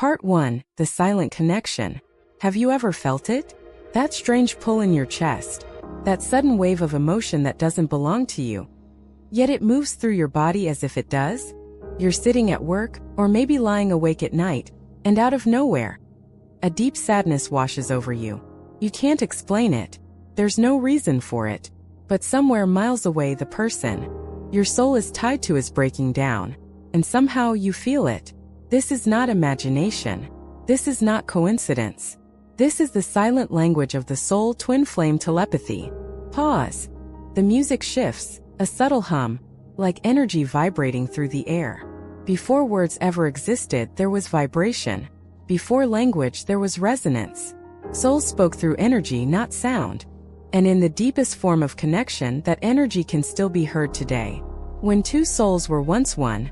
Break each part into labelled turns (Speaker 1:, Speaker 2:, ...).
Speaker 1: Part 1. The Silent Connection. Have you ever felt it? That strange pull in your chest. That sudden wave of emotion that doesn't belong to you. Yet it moves through your body as if it does. You're sitting at work, or maybe lying awake at night, and out of nowhere, a deep sadness washes over you. You can't explain it. There's no reason for it. But somewhere miles away, the person your soul is tied to is breaking down. And somehow you feel it. This is not imagination. This is not coincidence. This is the silent language of the soul. Twin Flame Telepathy. Pause. The music shifts, a subtle hum, like energy vibrating through the air. Before words ever existed, there was vibration. Before language, there was resonance. Souls spoke through energy, not sound. And in the deepest form of connection, that energy can still be heard today. When two souls were once one,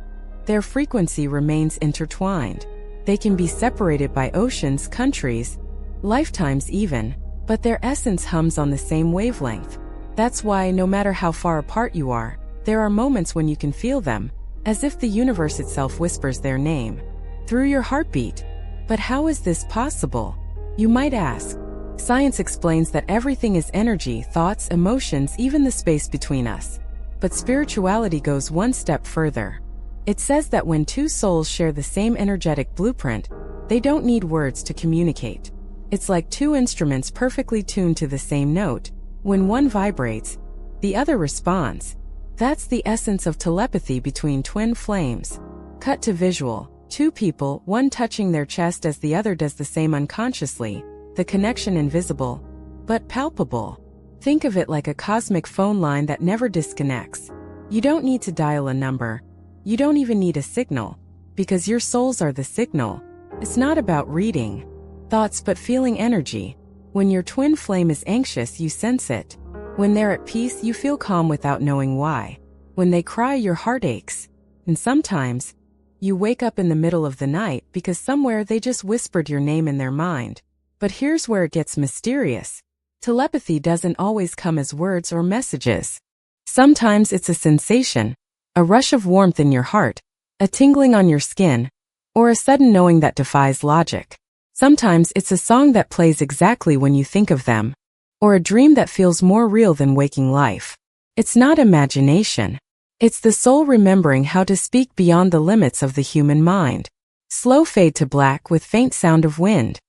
Speaker 1: their frequency remains intertwined. They can be separated by oceans, countries, lifetimes even, but their essence hums on the same wavelength. That's why no matter how far apart you are, there are moments when you can feel them, as if the universe itself whispers their name through your heartbeat. But how is this possible? You might ask. Science explains that everything is energy, thoughts, emotions, even the space between us. But spirituality goes one step further. It says that when two souls share the same energetic blueprint, they don't need words to communicate. It's like two instruments perfectly tuned to the same note. When one vibrates, the other responds. That's the essence of telepathy between twin flames. Cut to visual. Two people, one touching their chest as the other does the same unconsciously. The connection invisible, but palpable. Think of it like a cosmic phone line that never disconnects. You don't need to dial a number. You don't even need a signal, because your souls are the signal. It's not about reading thoughts but feeling energy. When your twin flame is anxious, you sense it. When they're at peace, you feel calm without knowing why. When they cry, your heart aches. And sometimes, you wake up in the middle of the night because somewhere they just whispered your name in their mind. But here's where it gets mysterious. Telepathy doesn't always come as words or messages. Sometimes it's a sensation, a rush of warmth in your heart, a tingling on your skin, or a sudden knowing that defies logic. Sometimes it's a song that plays exactly when you think of them, or a dream that feels more real than waking life. It's not imagination. It's the soul remembering how to speak beyond the limits of the human mind. Slow fade to black with faint sound of wind.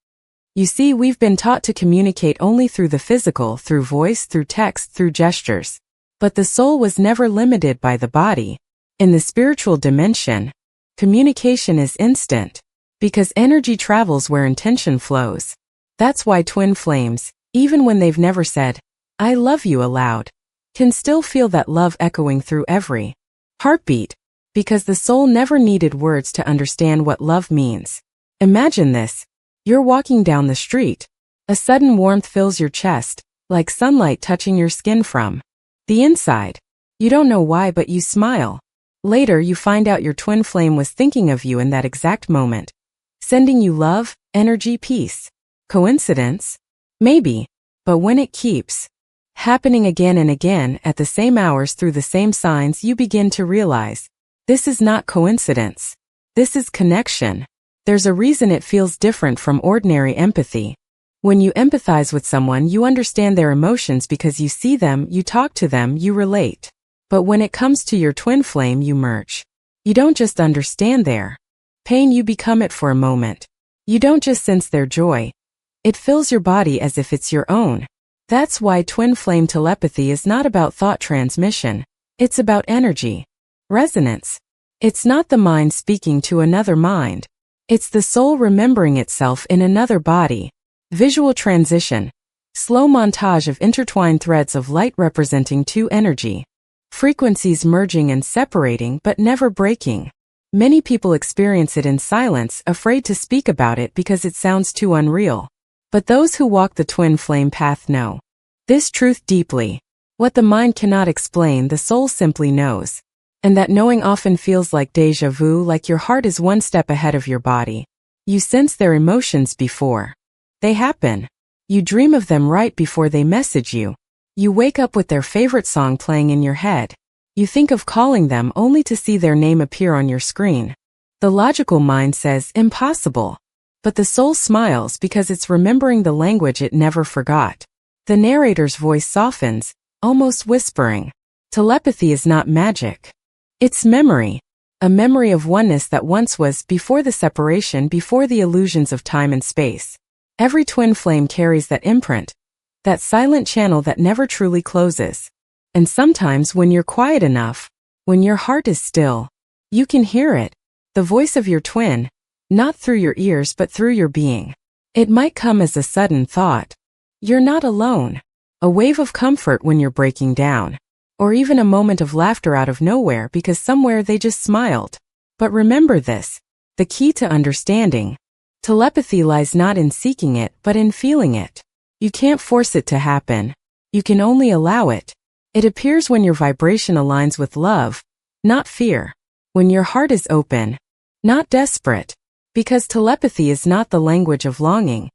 Speaker 1: You see, we've been taught to communicate only through the physical, through voice, through text, through gestures. But the soul was never limited by the body. In the spiritual dimension, communication is instant, because energy travels where intention flows. That's why twin flames, even when they've never said, "I love you" aloud, can still feel that love echoing through every heartbeat, because the soul never needed words to understand what love means. Imagine this. You're walking down the street. A sudden warmth fills your chest, like sunlight touching your skin from the inside. You don't know why, but you smile. Later, you find out your twin flame was thinking of you in that exact moment, sending you love, energy, peace. Coincidence? Maybe. But when it keeps happening again and again at the same hours through the same signs, you begin to realize this is not coincidence. This is connection. There's a reason it feels different from ordinary empathy. When you empathize with someone, you understand their emotions because you see them, you talk to them, you relate. But when it comes to your twin flame, you merge. You don't just understand their pain, you become it for a moment. You don't just sense their joy. It fills your body as if it's your own. That's why twin flame telepathy is not about thought transmission. It's about energy. Resonance. It's not the mind speaking to another mind. It's the soul remembering itself in another body. Visual transition. Slow montage of intertwined threads of light representing two energy frequencies merging and separating but never breaking. Many people experience it in silence, afraid to speak about it because it sounds too unreal. But those who walk the twin flame path know this truth deeply. What the mind cannot explain, the soul simply knows. And that knowing often feels like déjà vu, like your heart is one step ahead of your body. You sense their emotions before they happen. You dream of them right before they message you. You wake up with their favorite song playing in your head. You think of calling them only to see their name appear on your screen. The logical mind says, impossible. But the soul smiles because it's remembering the language it never forgot. The narrator's voice softens, almost whispering. Telepathy is not magic. It's memory. A memory of oneness that once was, before the separation, before the illusions of time and space. Every twin flame carries that imprint, that silent channel that never truly closes. And sometimes when you're quiet enough, when your heart is still, you can hear it, the voice of your twin, not through your ears but through your being. It might come as a sudden thought. You're not alone. A wave of comfort when you're breaking down. Or even a moment of laughter out of nowhere because somewhere they just smiled. But remember this, the key to understanding. Telepathy lies not in seeking it but in feeling it. You can't force it to happen. You can only allow it. It appears when your vibration aligns with love, not fear. When your heart is open, not desperate. Because telepathy is not the language of longing.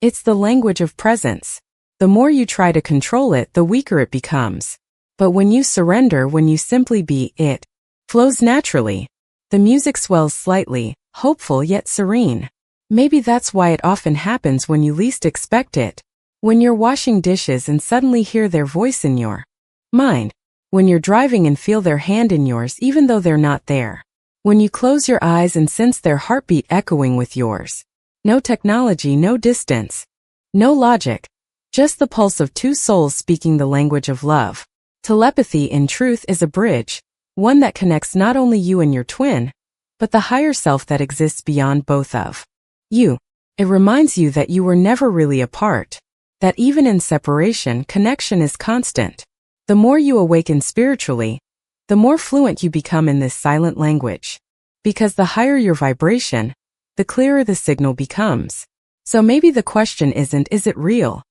Speaker 1: It's the language of presence. The more you try to control it, the weaker it becomes. But when you surrender, when you simply be, it flows naturally. The music swells slightly, hopeful yet serene. Maybe that's why it often happens when you least expect it. When you're washing dishes and suddenly hear their voice in your mind. When you're driving and feel their hand in yours even though they're not there. When you close your eyes and sense their heartbeat echoing with yours. No technology, no distance, no logic. Just the pulse of two souls speaking the language of love. Telepathy, in truth, is a bridge, one that connects not only you and your twin, but the higher self that exists beyond both of you. It reminds you that you were never really apart, that even in separation, connection is constant. The more you awaken spiritually, the more fluent you become in this silent language. Because the higher your vibration, the clearer the signal becomes. So maybe the question isn't, is it real?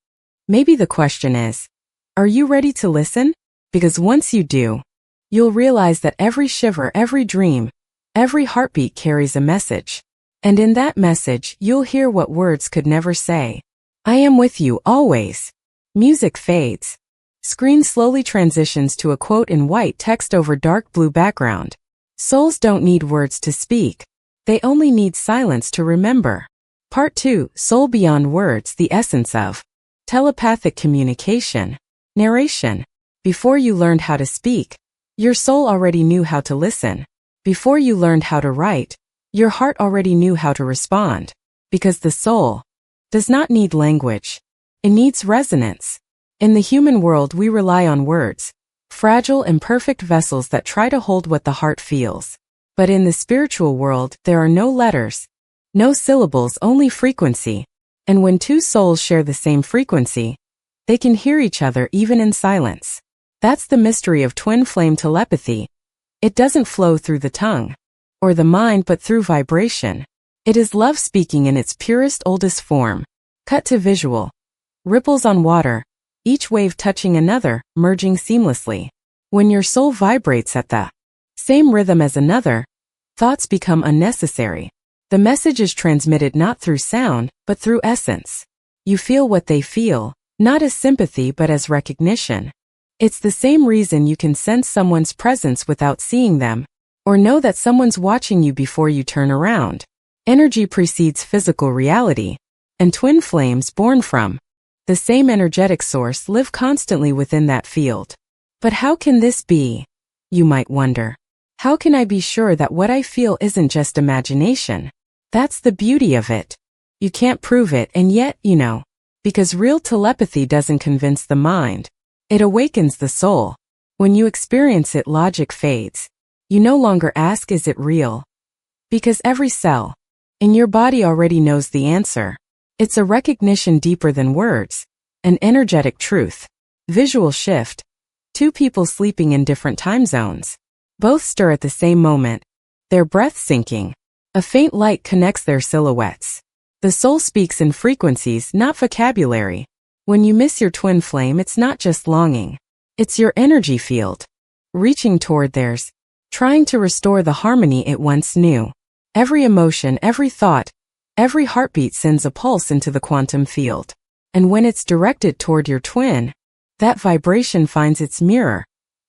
Speaker 1: Maybe the question is, are you ready to listen? Because once you do, you'll realize that every shiver, every dream, every heartbeat carries a message. And in that message, you'll hear what words could never say. I am with you always. Music fades. Screen slowly transitions to a quote in white text over dark blue background. Souls don't need words to speak. They only need silence to remember. Part 2, Soul Beyond Words, the essence of telepathic communication. Narration. Before you learned how to speak, your soul already knew how to listen. Before you learned how to write, your heart already knew how to respond. Because the soul does not need language. It needs resonance. In the human world, we rely on words, fragile, imperfect vessels that try to hold what the heart feels. But in the spiritual world, there are no letters, no syllables, only frequency. And when two souls share the same frequency, they can hear each other even in silence. That's the mystery of twin flame telepathy. It doesn't flow through the tongue or the mind but through vibration. It is love speaking in its purest, oldest form. Cut to visual. Ripples on water, each wave touching another, merging seamlessly. When your soul vibrates at the same rhythm as another, thoughts become unnecessary. The message is transmitted not through sound, but through essence. You feel what they feel, not as sympathy but as recognition. It's the same reason you can sense someone's presence without seeing them, or know that someone's watching you before you turn around. Energy precedes physical reality, and twin flames born from the same energetic source live constantly within that field. But how can this be? You might wonder. How can I be sure that what I feel isn't just imagination? That's the beauty of it. You can't prove it, and yet, because real telepathy doesn't convince the mind. It awakens the soul. When you experience it, logic fades. You no longer ask, is it real? Because every cell in your body already knows the answer. It's a recognition deeper than words, an energetic truth. Visual shift. Two people sleeping in different time zones. Both stir at the same moment, their breath sinking. A faint light connects their silhouettes. The soul speaks in frequencies, not vocabulary. When you miss your twin flame, it's not just longing. It's your energy field, reaching toward theirs, trying to restore the harmony it once knew. Every emotion, every thought, every heartbeat sends a pulse into the quantum field. And when it's directed toward your twin, that vibration finds its mirror.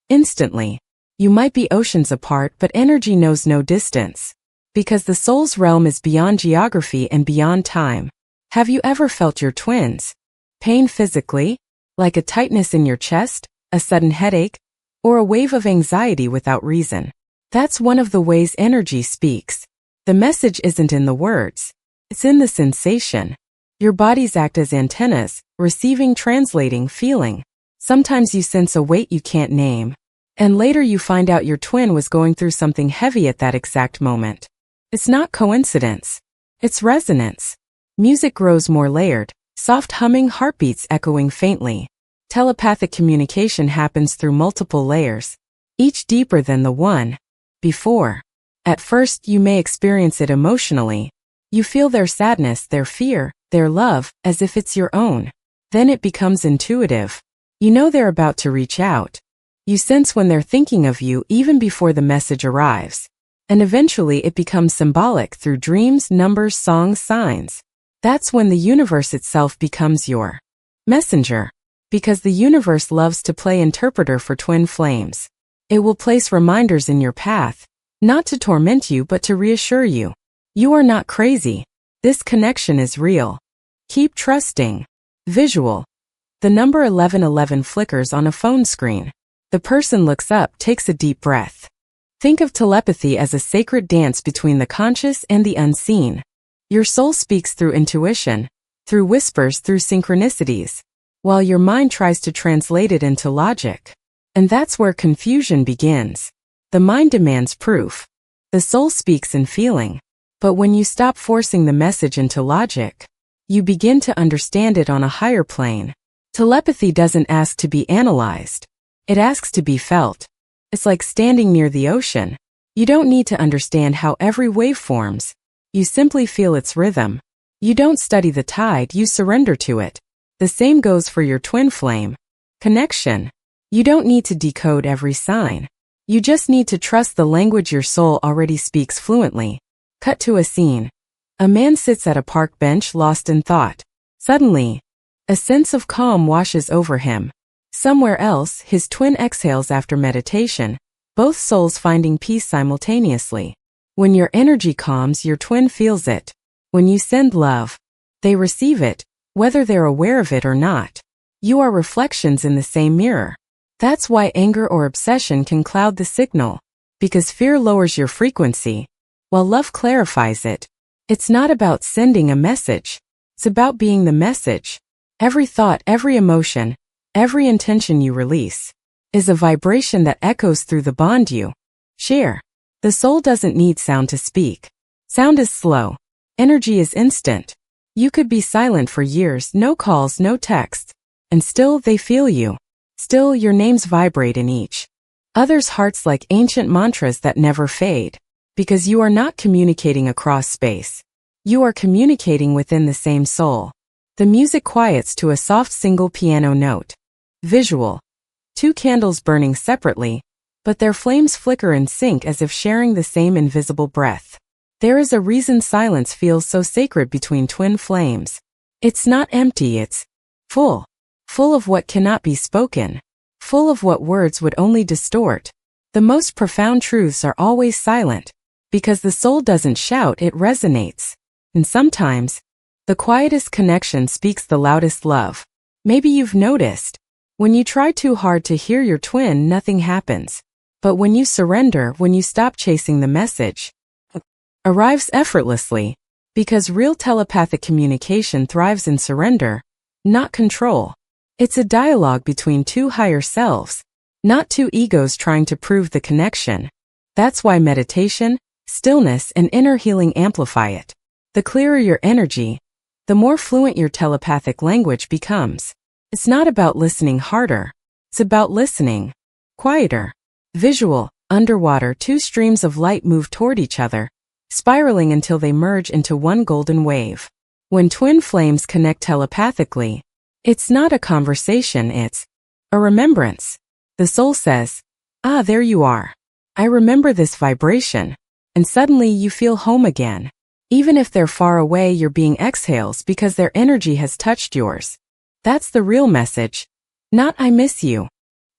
Speaker 1: Instantly. You might be oceans apart, but energy knows no distance. Because the soul's realm is beyond geography and beyond time. Have you ever felt your twins? Pain physically? Like a tightness in your chest, a sudden headache, or a wave of anxiety without reason? That's one of the ways energy speaks. The message isn't in the words. It's in the sensation. Your bodies act as antennas, receiving, translating, feeling. Sometimes you sense a weight you can't name. And later you find out your twin was going through something heavy at that exact moment. It's not coincidence. It's resonance. Music grows more layered, soft humming, heartbeats echoing faintly. Telepathic communication happens through multiple layers, each deeper than the one before. At first, you may experience it emotionally. You feel their sadness, their fear, their love, as if it's your own. Then it becomes intuitive. You know they're about to reach out. You sense when they're thinking of you even before the message arrives. And eventually it becomes symbolic through dreams, numbers, songs, signs. That's when the universe itself becomes your messenger. Because the universe loves to play interpreter for twin flames. It will place reminders in your path, not to torment you but to reassure you. You are not crazy. This connection is real. Keep trusting. Visual. The number 1111 flickers on a phone screen. The person looks up, takes a deep breath. Think of telepathy as a sacred dance between the conscious and the unseen. Your soul speaks through intuition, through whispers, through synchronicities, while your mind tries to translate it into logic. And that's where confusion begins. The mind demands proof. The soul speaks in feeling. But when you stop forcing the message into logic, you begin to understand it on a higher plane. Telepathy doesn't ask to be analyzed. It asks to be felt. It's like standing near the ocean. You don't need to understand how every wave forms. You simply feel its rhythm. You don't study the tide, you surrender to it. The same goes for your twin flame connection. You don't need to decode every sign. You just need to trust the language your soul already speaks fluently. Cut to a scene. A man sits at a park bench lost in thought. Suddenly, a sense of calm washes over him. Somewhere else, his twin exhales after meditation, both souls finding peace simultaneously. When your energy calms, your twin feels it. When you send love, they receive it, whether they're aware of it or not. You are reflections in the same mirror. That's why anger or obsession can cloud the signal. Because fear lowers your frequency, while love clarifies it. It's not about sending a message. It's about being the message. Every thought, every emotion, every intention you release is a vibration that echoes through the bond you share. The soul doesn't need sound to speak. Sound is slow. Energy is instant. You could be silent for years, no calls, no texts, and still they feel you. Still your names vibrate in each other's hearts like ancient mantras that never fade. Because you are not communicating across space. You are communicating within the same soul. The music quiets to a soft single piano note. Visual. Two candles burning separately, but their flames flicker in sync as if sharing the same invisible breath. There is a reason silence feels so sacred between twin flames. It's not empty, it's full. Full of what cannot be spoken. Full of what words would only distort. The most profound truths are always silent. Because the soul doesn't shout, it resonates. And sometimes, the quietest connection speaks the loudest love. Maybe you've noticed. When you try too hard to hear your twin, nothing happens. But when you surrender, when you stop chasing the message, arrives effortlessly. Because real telepathic communication thrives in surrender, not control. It's a dialogue between two higher selves, not two egos trying to prove the connection. That's why meditation, stillness, and inner healing amplify it. The clearer your energy, the more fluent your telepathic language becomes. It's not about listening harder. It's about listening quieter. Visual. Underwater, two streams of light move toward each other, spiraling until they merge into one golden wave. When twin flames connect telepathically, it's not a conversation, it's a remembrance. The soul says, "Ah, there you are. I remember this vibration." And suddenly you feel home again. Even if they're far away, your being exhales because their energy has touched yours. That's the real message. Not "I miss you,"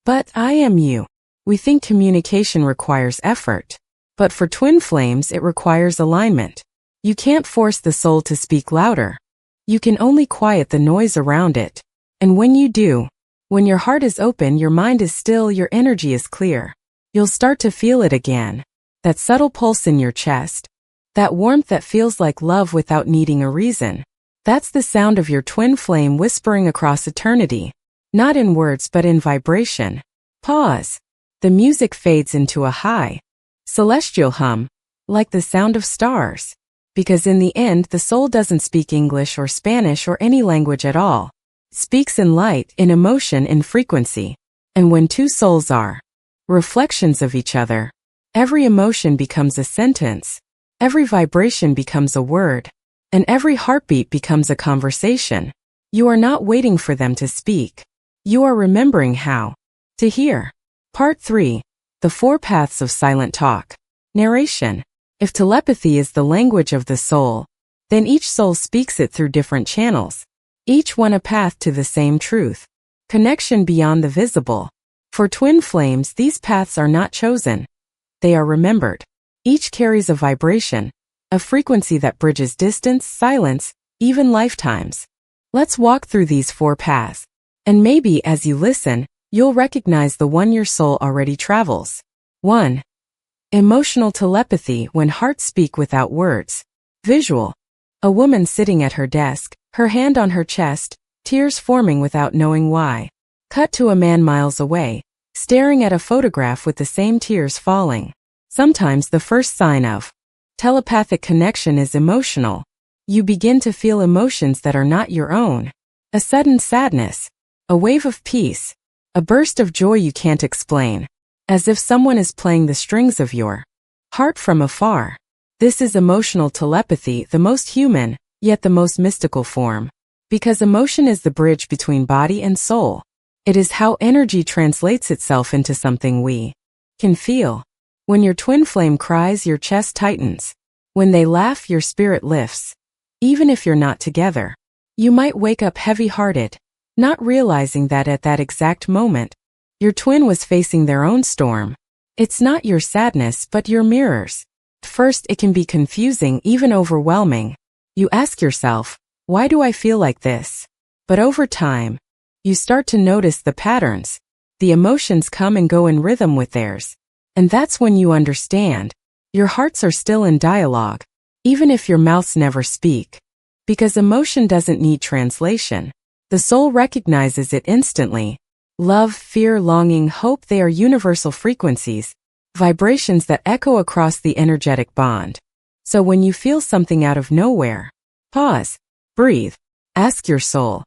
Speaker 1: but "I am you." We think communication requires effort. But for twin flames, it requires alignment. You can't force the soul to speak louder. You can only quiet the noise around it. And when you do, when your heart is open, your mind is still, your energy is clear, you'll start to feel it again. That subtle pulse in your chest. That warmth that feels like love without needing a reason. That's the sound of your twin flame whispering across eternity. Not in words but in vibration. Pause. The music fades into a high, celestial hum, like the sound of stars. Because in the end, the soul doesn't speak English or Spanish or any language at all. It speaks in light, in emotion, in frequency. And when two souls are reflections of each other, every emotion becomes a sentence, every vibration becomes a word, and every heartbeat becomes a conversation. You are not waiting for them to speak. You are remembering how to hear. Part 3. The 4 Paths of Silent Talk. Narration. If telepathy is the language of the soul, then each soul speaks it through different channels, each one a path to the same truth. Connection beyond the visible. For twin flames, these paths are not chosen. They are remembered. Each carries a vibration, a frequency that bridges distance, silence, even lifetimes. Let's walk through these 4 paths. And maybe as you listen, you'll recognize the one your soul already travels. 1. Emotional telepathy, when hearts speak without words. Visual. A woman sitting at her desk, her hand on her chest, tears forming without knowing why. Cut to a man miles away, staring at a photograph with the same tears falling. Sometimes the first sign of telepathic connection is emotional. You begin to feel emotions that are not your own. A sudden sadness, a wave of peace, a burst of joy you can't explain, as if someone is playing the strings of your heart from afar. This is emotional telepathy, the most human, yet the most mystical form. Because emotion is the bridge between body and soul. It is how energy translates itself into something we can feel. When your twin flame cries, your chest tightens. When they laugh, your spirit lifts. Even if you're not together, you might wake up heavy-hearted, not realizing that at that exact moment, your twin was facing their own storm. It's not your sadness, but your mirrors. At first, it can be confusing, even overwhelming. You ask yourself, why do I feel like this? But over time, you start to notice the patterns. The emotions come and go in rhythm with theirs. And that's when you understand. Your hearts are still in dialogue, even if your mouths never speak. Because emotion doesn't need translation. The soul recognizes it instantly. Love, fear, longing, hope, they are universal frequencies, vibrations that echo across the energetic bond. So when you feel something out of nowhere, pause, breathe, ask your soul,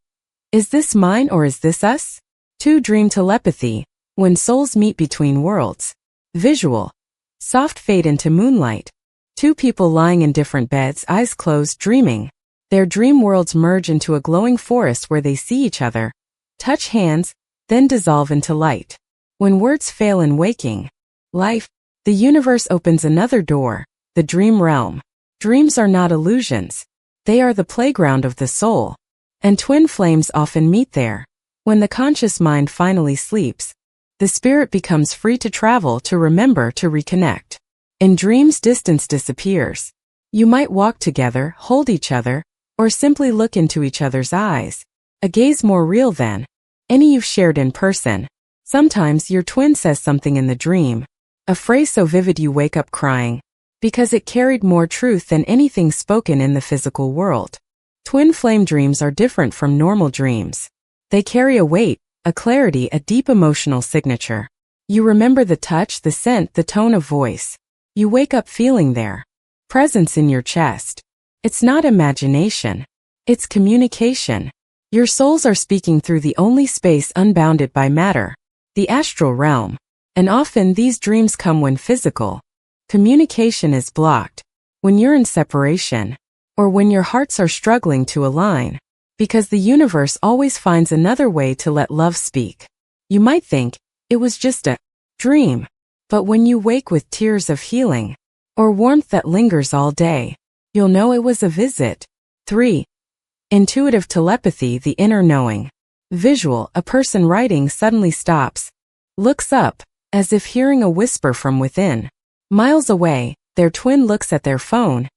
Speaker 1: is this mine or is this us? 2. Dream telepathy, when souls meet between worlds. Visual. Soft fade into moonlight. 2 people lying in different beds, eyes closed, dreaming. Their dream worlds merge into a glowing forest where they see each other, touch hands, then dissolve into light. When words fail in waking life, the universe opens another door, the dream realm. Dreams are not illusions. They are the playground of the soul. And twin flames often meet there. When the conscious mind finally sleeps, the spirit becomes free to travel, to remember, to reconnect. In dreams, distance disappears. You might walk together, hold each other, or simply look into each other's eyes. A gaze more real than any you've shared in person. Sometimes your twin says something in the dream, a phrase so vivid you wake up crying, because it carried more truth than anything spoken in the physical world. Twin flame dreams are different from normal dreams. They carry a weight, a clarity, a deep emotional signature. You remember the touch, the scent, the tone of voice. You wake up feeling their presence in your chest. It's not imagination. It's communication. Your souls are speaking through the only space unbounded by matter, the astral realm. And often these dreams come when physical communication is blocked, when you're in separation, or when your hearts are struggling to align, because the universe always finds another way to let love speak. You might think it was just a dream, but when you wake with tears of healing, or warmth that lingers all day, you'll know it was a visit. 3. Intuitive telepathy, the inner knowing. Visual, a person writing suddenly stops, looks up, as if hearing a whisper from within. Miles away, their twin looks at their phone,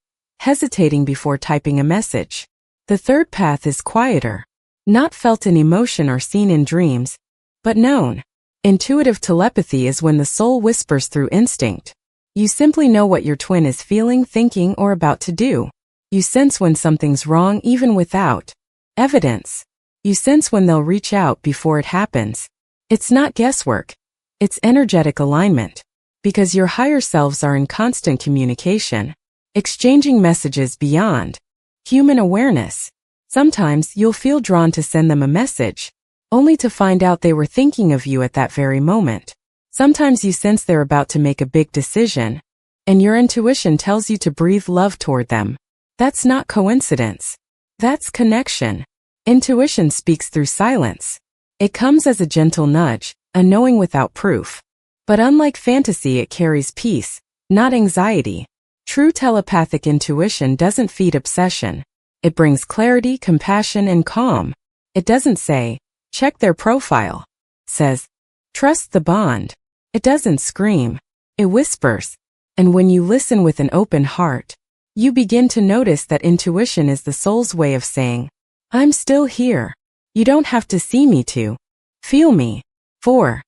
Speaker 1: hesitating before typing a message. The third path is quieter, not felt in emotion or seen in dreams, but known. Intuitive telepathy is when the soul whispers through instinct. You simply know what your twin is feeling, thinking, or about to do. You sense when something's wrong even without evidence. You sense when they'll reach out before it happens. It's not guesswork. It's energetic alignment. Because your higher selves are in constant communication, exchanging messages beyond human awareness. Sometimes you'll feel drawn to send them a message, only to find out they were thinking of you at that very moment. Sometimes you sense they're about to make a big decision, and your intuition tells you to breathe love toward them. That's not coincidence. That's connection. Intuition speaks through silence. It comes as a gentle nudge, a knowing without proof. But unlike fantasy, it carries peace, not anxiety. True telepathic intuition doesn't feed obsession. It brings clarity, compassion, and calm. It doesn't say, check their profile. It says, trust the bond. It doesn't scream. It whispers. And when you listen with an open heart, you begin to notice that intuition is the soul's way of saying, I'm still here. You don't have to see me to feel me. 4.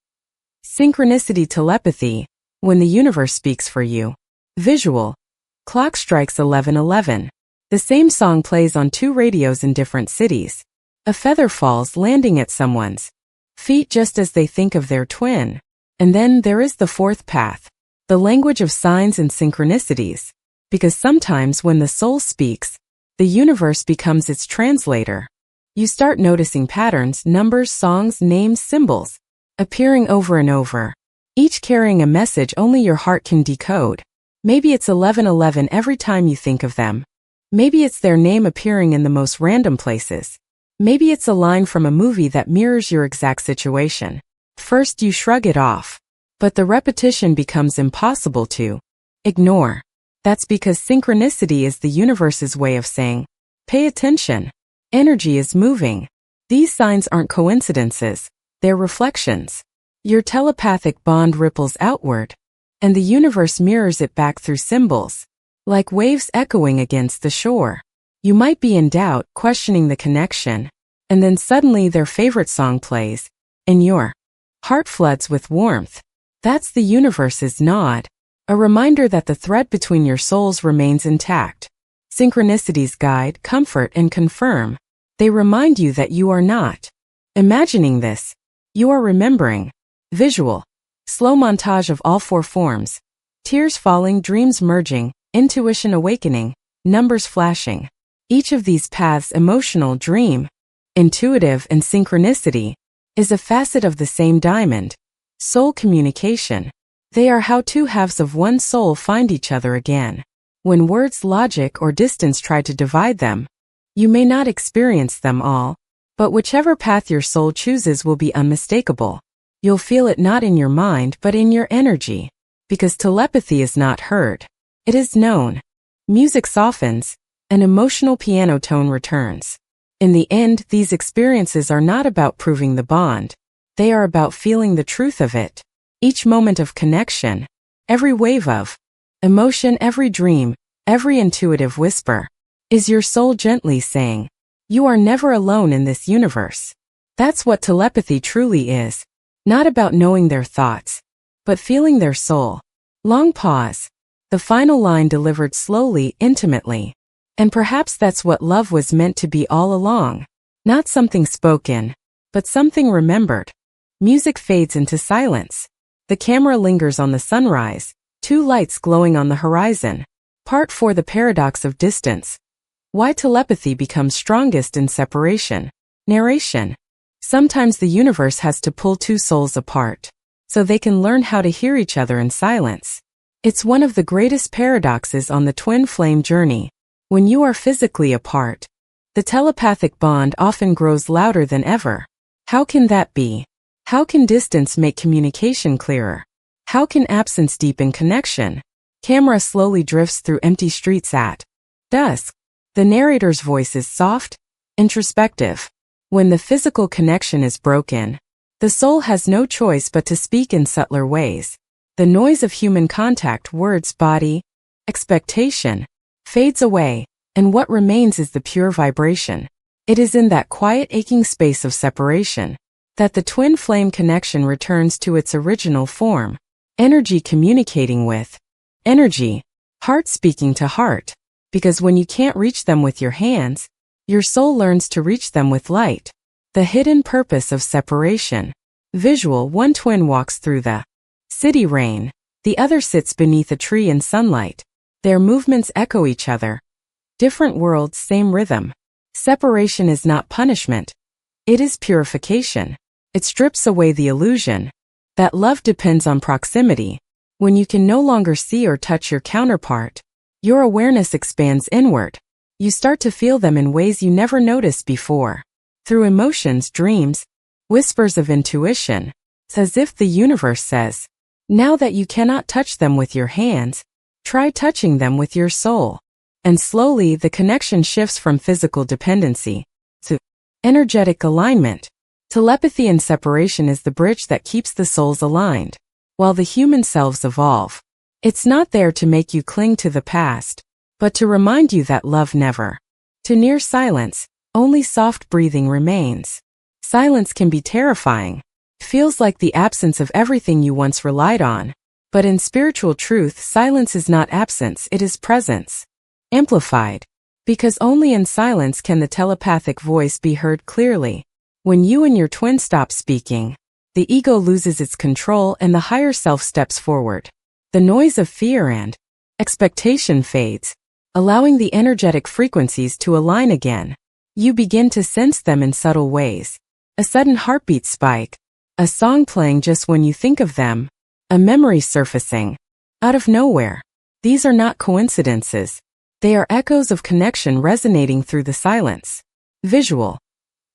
Speaker 1: Synchronicity telepathy, when the universe speaks for you. Visual. Clock strikes 11:11. The same song plays on 2 radios in different cities. A feather falls, landing at someone's feet just as they think of their twin. And then there is the 4th path, the language of signs and synchronicities. Because sometimes when the soul speaks, the universe becomes its translator. You start noticing patterns, numbers, songs, names, symbols, appearing over and over, each carrying a message only your heart can decode. Maybe it's 11:11 every time you think of them. Maybe it's their name appearing in the most random places. Maybe it's a line from a movie that mirrors your exact situation. First you shrug it off, but the repetition becomes impossible to ignore. That's because synchronicity is the universe's way of saying, pay attention. Energy is moving. These signs aren't coincidences, they're reflections. Your telepathic bond ripples outward, and the universe mirrors it back through symbols, like waves echoing against the shore. You might be in doubt, questioning the connection, and then suddenly their favorite song plays, and your heart floods with warmth. That's the universe's nod, a reminder that the thread between your souls remains intact. Synchronicities guide, comfort, and confirm. They remind you that you are not imagining this. You are remembering. Visual. Slow montage of all 4 forms. Tears falling, dreams merging, intuition awakening, numbers flashing. Each of these paths, emotional, dream, intuitive, and synchronicity, is a facet of the same diamond. Soul communication. They are how 2 halves of one soul find each other again. When words, logic, or distance try to divide them, you may not experience them all, but whichever path your soul chooses will be unmistakable. You'll feel it not in your mind but in your energy. Because telepathy is not heard. It is known. Music softens, an emotional piano tone returns. In the end, these experiences are not about proving the bond. They are about feeling the truth of it. Each moment of connection, every wave of emotion, every dream, every intuitive whisper, is your soul gently saying, you are never alone in this universe. That's what telepathy truly is. Not about knowing their thoughts, but feeling their soul. Long pause. The final line delivered slowly, intimately. And perhaps that's what love was meant to be all along. Not something spoken, but something remembered. Music fades into silence. The camera lingers on the sunrise, 2 lights glowing on the horizon. Part 4. The paradox of distance. Why telepathy becomes strongest in separation. Narration. Sometimes the universe has to pull 2 souls apart, so they can learn how to hear each other in silence. It's one of the greatest paradoxes on the twin flame journey. When you are physically apart, the telepathic bond often grows louder than ever. How can that be? How can distance make communication clearer? How can absence deepen connection? Camera slowly drifts through empty streets at dusk. The narrator's voice is soft, introspective. When the physical connection is broken, the soul has no choice but to speak in subtler ways. The noise of human contact, words, body, expectation, fades away, and what remains is the pure vibration. It is in that quiet, aching space of separation that the twin flame connection returns to its original form. Energy communicating with energy, heart speaking to heart. Because when you can't reach them with your hands, your soul learns to reach them with light. The hidden purpose of separation. Visual: one twin walks through the city rain, the other sits beneath a tree in sunlight. Their movements echo each other. Different worlds, same rhythm. Separation is not punishment. It is purification. It strips away the illusion that love depends on proximity. When you can no longer see or touch your counterpart, your awareness expands inward. You start to feel them in ways you never noticed before. Through emotions, dreams, whispers of intuition. It's as if the universe says, now that you cannot touch them with your hands, try touching them with your soul. And slowly the connection shifts from physical dependency to energetic alignment. Telepathy and separation is the bridge that keeps the souls aligned, while the human selves evolve. It's not there to make you cling to the past, but to remind you that love never. To near silence, only soft breathing remains. Silence can be terrifying. It feels like the absence of everything you once relied on. But in spiritual truth, silence is not absence, it is presence. Amplified. Because only in silence can the telepathic voice be heard clearly. When you and your twin stop speaking, the ego loses its control and the higher self steps forward. The noise of fear and expectation fades, allowing the energetic frequencies to align again. You begin to sense them in subtle ways. A sudden heartbeat spike, a song playing just when you think of them, a memory surfacing out of nowhere. These are not coincidences. They are echoes of connection resonating through the silence. Visual.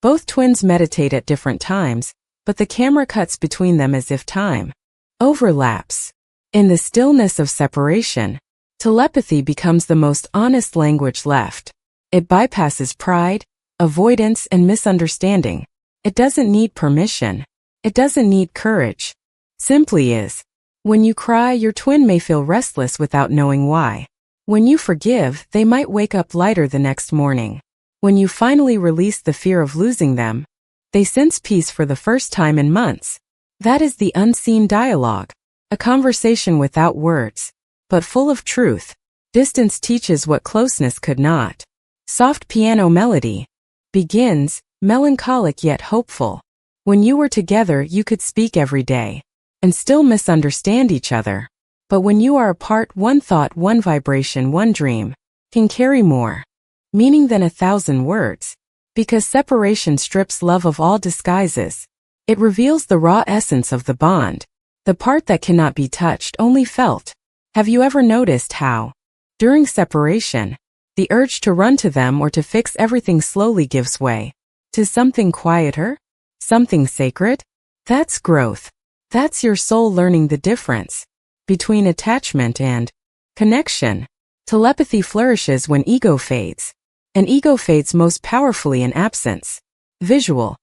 Speaker 1: Both twins meditate at different times, but the camera cuts between them as if time overlaps. In the stillness of separation, telepathy becomes the most honest language left. It bypasses pride, avoidance, and misunderstanding. It doesn't need permission. It doesn't need courage. Simply is. When you cry, your twin may feel restless without knowing why. When you forgive, they might wake up lighter the next morning. When you finally release the fear of losing them, they sense peace for the first time in months. That is the unseen dialogue. A conversation without words, but full of truth. Distance teaches what closeness could not. Soft piano melody begins, melancholic yet hopeful. When you were together, you could speak every day and still misunderstand each other. But when you are apart, one thought, one vibration, one dream can carry more meaning than 1,000 words. Because separation strips love of all disguises. It reveals the raw essence of the bond, the part that cannot be touched, only felt. Have you ever noticed how, during separation, the urge to run to them or to fix everything slowly gives way to something quieter, something sacred? That's growth. That's your soul learning the difference between attachment and connection. Telepathy flourishes when ego fades. And ego fades most powerfully in absence. Visual.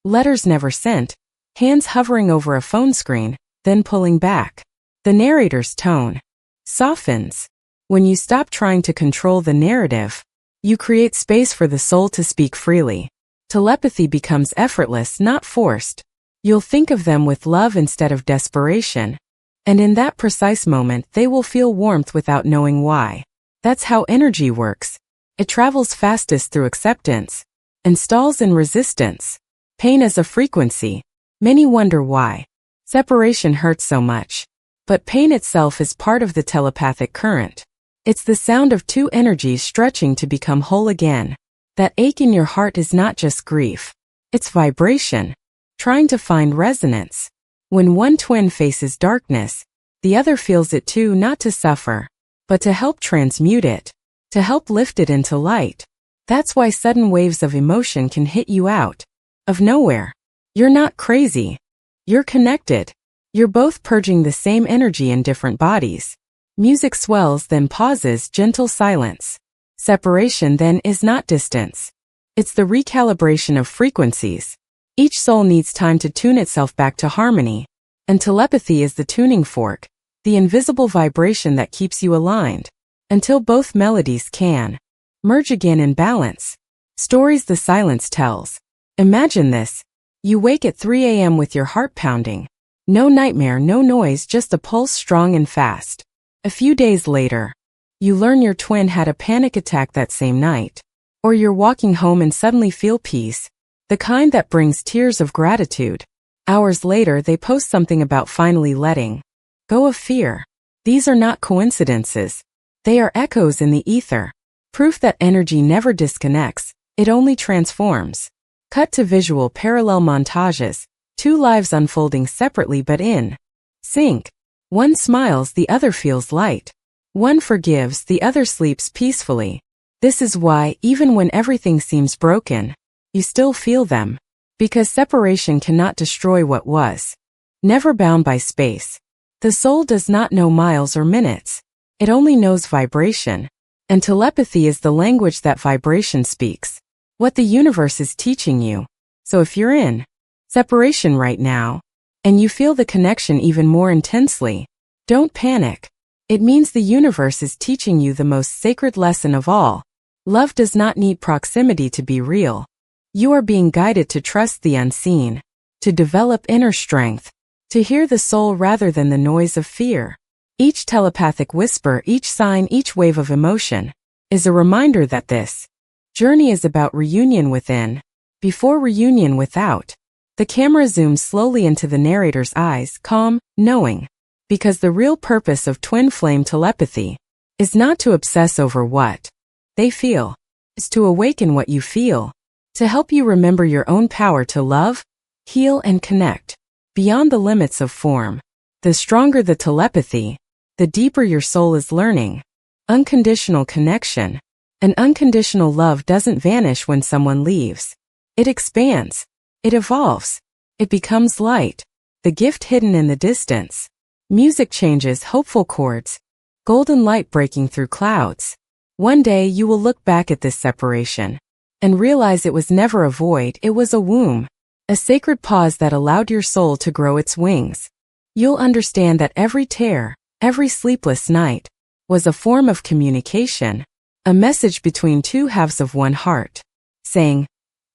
Speaker 1: Letters never sent, hands hovering over a phone screen, then pulling back. The narrator's tone softens. When you stop trying to control the narrative, you create space for the soul to speak freely. Telepathy becomes effortless, not forced. You'll think of them with love instead of desperation. And in that precise moment, they will feel warmth without knowing why. That's how energy works. It travels fastest through acceptance and stalls in resistance. Pain is a frequency. Many wonder why separation hurts so much. But pain itself is part of the telepathic current. It's the sound of two energies stretching to become whole again. That ache in your heart is not just grief. It's vibration, trying to find resonance. When one twin faces darkness, the other feels it too, not to suffer, but to help transmute it. To help lift it into light. That's why sudden waves of emotion can hit you out of nowhere. You're not crazy. You're connected. You're both purging the same energy in different bodies. Music swells, then pauses, gentle silence. Separation then is not distance. It's the recalibration of frequencies. Each soul needs time to tune itself back to harmony. And telepathy is the tuning fork. the invisible vibration that keeps you aligned, until both melodies can merge again in balance. Stories the silence tells. Imagine this. You wake at 3 a.m. with your heart pounding. No nightmare, no noise, just a pulse strong and fast. A few days later, you learn your twin had a panic attack that same night. Or you're walking home and suddenly feel peace, the kind that brings tears of gratitude. Hours later, they post something about finally letting go of fear. These are not coincidences. They are echoes in the ether. Proof that energy never disconnects, it only transforms. Cut to visual parallel montages, two lives unfolding separately but in sync. One smiles, the other feels light. One forgives, the other sleeps peacefully. This is why, even when everything seems broken, you still feel them. Because separation cannot destroy what was. Never bound by space. The soul does not know miles or minutes. It only knows vibration. And telepathy is the language that vibration speaks. What the universe is teaching you. So if you're in separation right now, and you feel the connection even more intensely, don't panic. It means the universe is teaching you the most sacred lesson of all. Love does not need proximity to be real. You are being guided to trust the unseen, to develop inner strength, to hear the soul rather than the noise of fear. Each telepathic whisper, each sign, each wave of emotion, is a reminder that this journey is about reunion within, before reunion without. The camera zooms slowly into the narrator's eyes, calm, knowing. Because the real purpose of twin flame telepathy is not to obsess over what they feel, is to awaken what you feel, to help you remember your own power to love, heal, and connect beyond the limits of form. The stronger the telepathy, the deeper your soul is learning. Unconditional connection. An unconditional love doesn't vanish when someone leaves. It expands. It evolves. It becomes light, the gift hidden in the distance. Music changes, hopeful chords, golden light breaking through clouds. One day you will look back at this separation and realize it was never a void, it was a womb, a sacred pause that allowed your soul to grow its wings. You'll understand that every tear, every sleepless night, was a form of communication, a message between two halves of one heart, saying,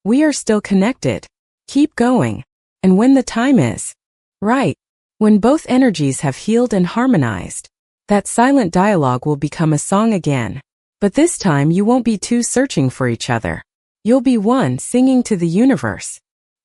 Speaker 1: we are still connected, keep going, and when the time is right, when both energies have healed and harmonized, that silent dialogue will become a song again. But this time you won't be two searching for each other. You'll be one singing to the universe.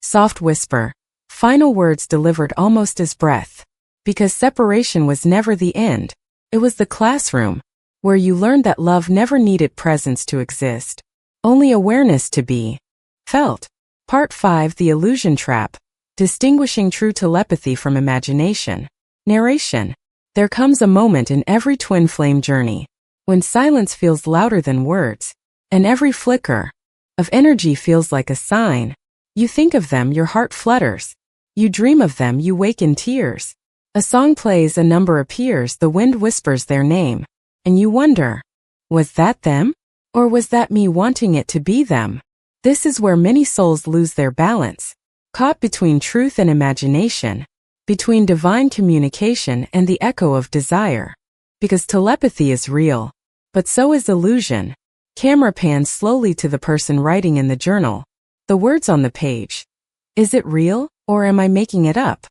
Speaker 1: Soft whisper, final words delivered almost as breath. Because separation was never the end. It was the classroom, where you learned that love never needed presence to exist, only awareness to be felt. Part 5: The Illusion Trap. Distinguishing true telepathy from imagination. Narration. There comes a moment in every twin flame journey when silence feels louder than words, and every flicker of energy feels like a sign. You think of them, your heart flutters. You dream of them, you wake in tears. A song plays, a number appears, the wind whispers their name, and you wonder, was that them? Or was that me wanting it to be them? This is where many souls lose their balance, caught between truth and imagination, between divine communication and the echo of desire. Because telepathy is real, but so is illusion. Camera pans slowly to the person writing in the journal. The words on the page. Is it real, or am I making it up?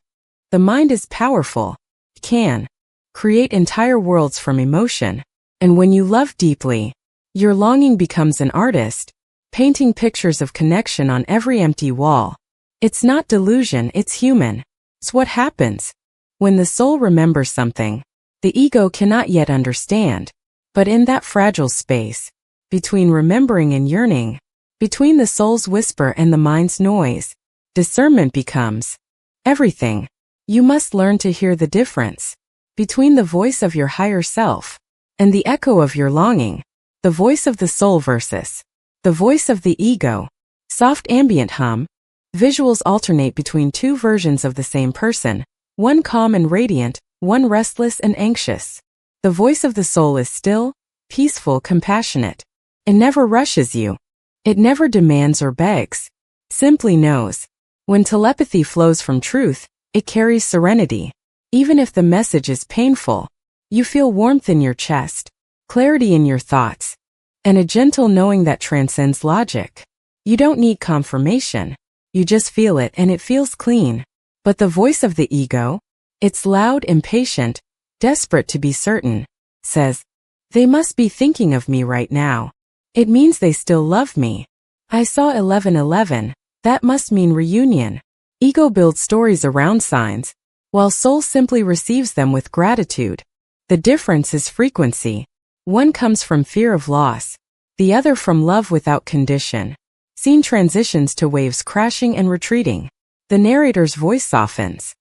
Speaker 1: The mind is powerful. It can create entire worlds from emotion. And when you love deeply, your longing becomes an artist, painting pictures of connection on every empty wall. It's not delusion, it's human. It's what happens when the soul remembers something the ego cannot yet understand. But in that fragile space, between remembering and yearning, between the soul's whisper and the mind's noise, discernment becomes everything. You must learn to hear the difference between the voice of your higher self and the echo of your longing, the voice of the soul versus the voice of the ego. Soft ambient hum. Visuals alternate between two versions of the same person, one calm and radiant, one restless and anxious. The voice of the soul is still, peaceful, compassionate. It never rushes you. It never demands or begs. Simply knows. When telepathy flows from truth, it carries serenity. Even if the message is painful, you feel warmth in your chest, clarity in your thoughts, and a gentle knowing that transcends logic. You don't need confirmation. You just feel it and it feels clean. But the voice of the ego, it's loud, impatient, desperate to be certain, says, they must be thinking of me right now. It means they still love me. I saw 1111, that must mean reunion. Ego builds stories around signs, while soul simply receives them with gratitude. The difference is frequency. One comes from fear of loss, the other from love without condition. Scene transitions to waves crashing and retreating. The narrator's voice softens.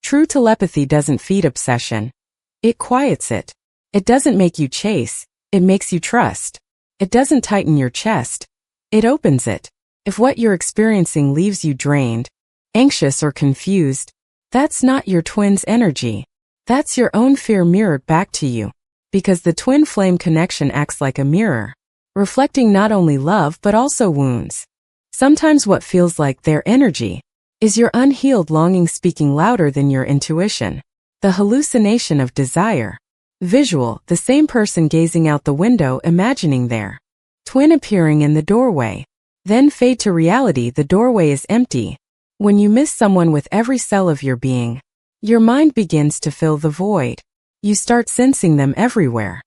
Speaker 1: True telepathy doesn't feed obsession. It quiets it. It doesn't make you chase, it makes you trust. It doesn't tighten your chest, it opens it. If what you're experiencing leaves you drained, anxious or confused, that's not your twin's energy. That's your own fear mirrored back to you. Because the twin flame connection acts like a mirror, reflecting not only love but also wounds. Sometimes what feels like their energy is your unhealed longing speaking louder than your intuition. The hallucination of desire. Visual, the same person gazing out the window imagining their twin appearing in the doorway. Then fade to reality, the doorway is empty. When you miss someone with every cell of your being, your mind begins to fill the void. You start sensing them everywhere.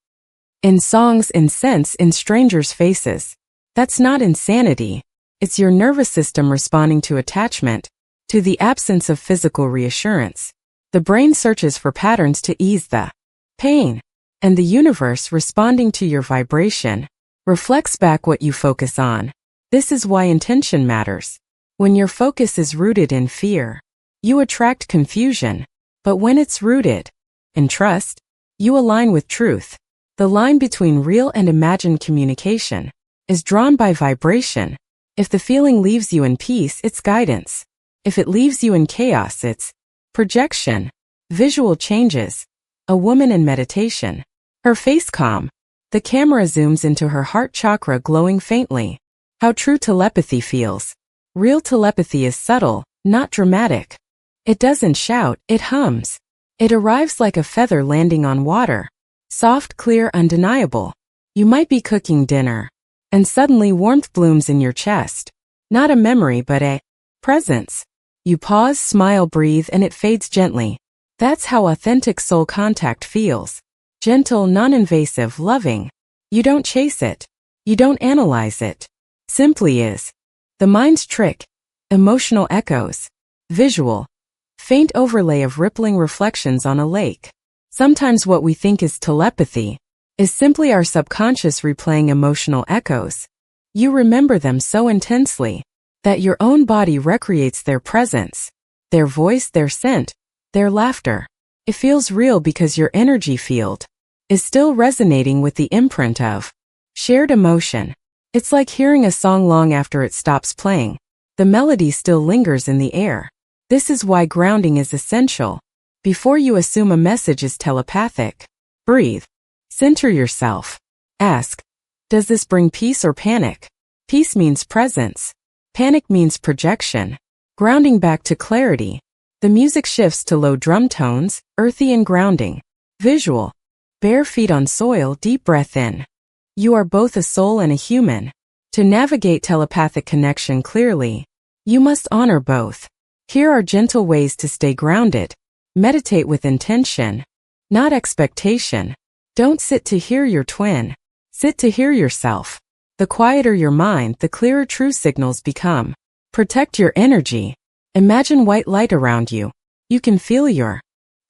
Speaker 1: In songs, in scents, in strangers' faces. That's not insanity. It's your nervous system responding to attachment, to the absence of physical reassurance. The brain searches for patterns to ease the pain, and the universe, responding to your vibration, reflects back what you focus on. This is why intention matters. When your focus is rooted in fear, you attract confusion. But when it's rooted in trust, you align with truth. The line between real and imagined communication is drawn by vibration. If the feeling leaves you in peace, it's guidance. If it leaves you in chaos, it's projection. Visual changes. A woman in meditation. Her face calm. The camera zooms into her heart chakra glowing faintly. How true telepathy feels. Real telepathy is subtle, not dramatic. It doesn't shout, it hums. It arrives like a feather landing on water. Soft, clear, undeniable. You might be cooking dinner, and suddenly warmth blooms in your chest. Not a memory but a presence. You pause, smile, breathe, and it fades gently. That's how authentic soul contact feels. Gentle, non-invasive, loving. You don't chase it. You don't analyze it. Simply is. The mind's trick. Emotional echoes. Visual. Faint overlay of rippling reflections on a lake. Sometimes what we think is telepathy is simply our subconscious replaying emotional echoes. You remember them so intensely that your own body recreates their presence, their voice, their scent, their laughter. It feels real because your energy field is still resonating with the imprint of shared emotion. It's like hearing a song long after it stops playing. The melody still lingers in the air. This is why grounding is essential. Before you assume a message is telepathic, breathe. Center yourself. Ask, does this bring peace or panic? Peace means presence. Panic means projection. Grounding back to clarity. The music shifts to low drum tones, earthy and grounding. Visual. Bare feet on soil, deep breath in. You are both a soul and a human. To navigate telepathic connection clearly, you must honor both. Here are gentle ways to stay grounded. Meditate with intention, not expectation. Don't sit to hear your twin. Sit to hear yourself. The quieter your mind, the clearer true signals become. Protect your energy. Imagine white light around you. You can feel your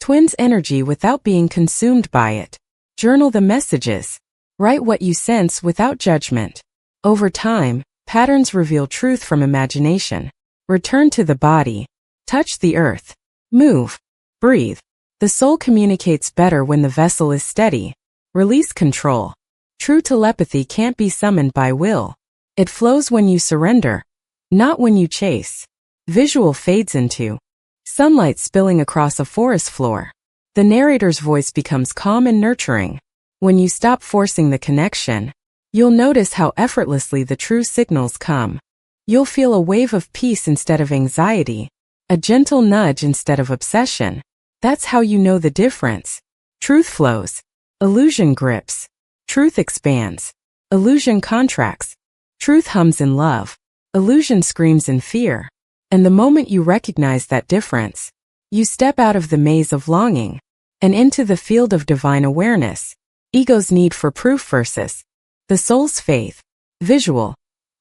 Speaker 1: twin's energy without being consumed by it. Journal the messages. Write what you sense without judgment. Over time, patterns reveal truth from imagination. Return to the body. Touch the earth. Move. Breathe. The soul communicates better when the vessel is steady. Release control. True telepathy can't be summoned by will. It flows when you surrender, not when you chase. Visual fades into sunlight spilling across a forest floor. The narrator's voice becomes calm and nurturing. When you stop forcing the connection, you'll notice how effortlessly the true signals come. You'll feel a wave of peace instead of anxiety, a gentle nudge instead of obsession. That's how you know the difference. Truth flows. Illusion grips. Truth expands. Illusion contracts. Truth hums in love. Illusion screams in fear. And the moment you recognize that difference, you step out of the maze of longing and into the field of divine awareness. Ego's need for proof versus the soul's faith. Visual.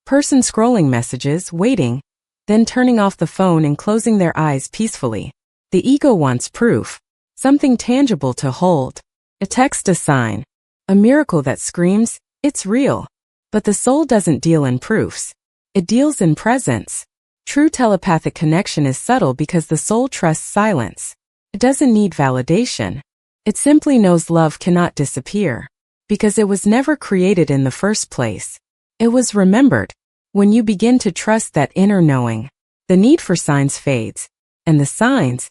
Speaker 1: Person scrolling messages, waiting, then turning off the phone and closing their eyes peacefully. The ego wants proof, something tangible to hold. A text, a sign, a miracle that screams, it's real. But the soul doesn't deal in proofs. It deals in presence. True telepathic connection is subtle because the soul trusts silence. It doesn't need validation. It simply knows love cannot disappear, because it was never created in the first place. It was remembered. When you begin to trust that inner knowing, the need for signs fades, and the signs,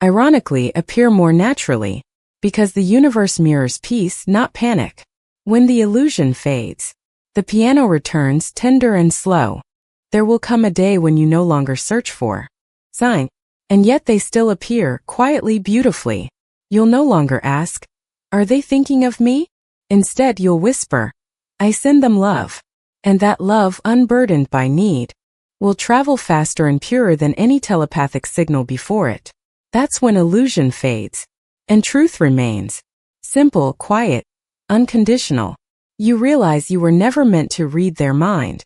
Speaker 1: ironically, appear more naturally, because the universe mirrors peace, not panic. When the illusion fades, the piano returns tender and slow. There will come a day when you no longer search for sign, and yet they still appear quietly, beautifully. You'll no longer ask, are they thinking of me? Instead, you'll whisper, I send them love. And that love, unburdened by need, will travel faster and purer than any telepathic signal before it. That's when illusion fades, and truth remains. Simple, quiet, unconditional. You realize you were never meant to read their mind.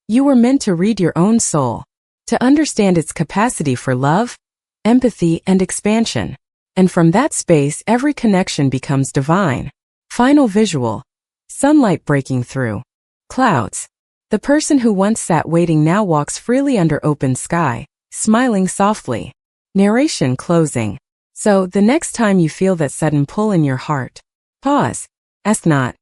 Speaker 1: You were meant to read your own soul, to understand its capacity for love, empathy, and expansion. And from that space, every connection becomes divine. Final visual. Sunlight breaking through clouds. The person who once sat waiting now walks freely under open sky, smiling softly. Narration closing. So, the next time you feel that sudden pull in your heart, pause. Ask not,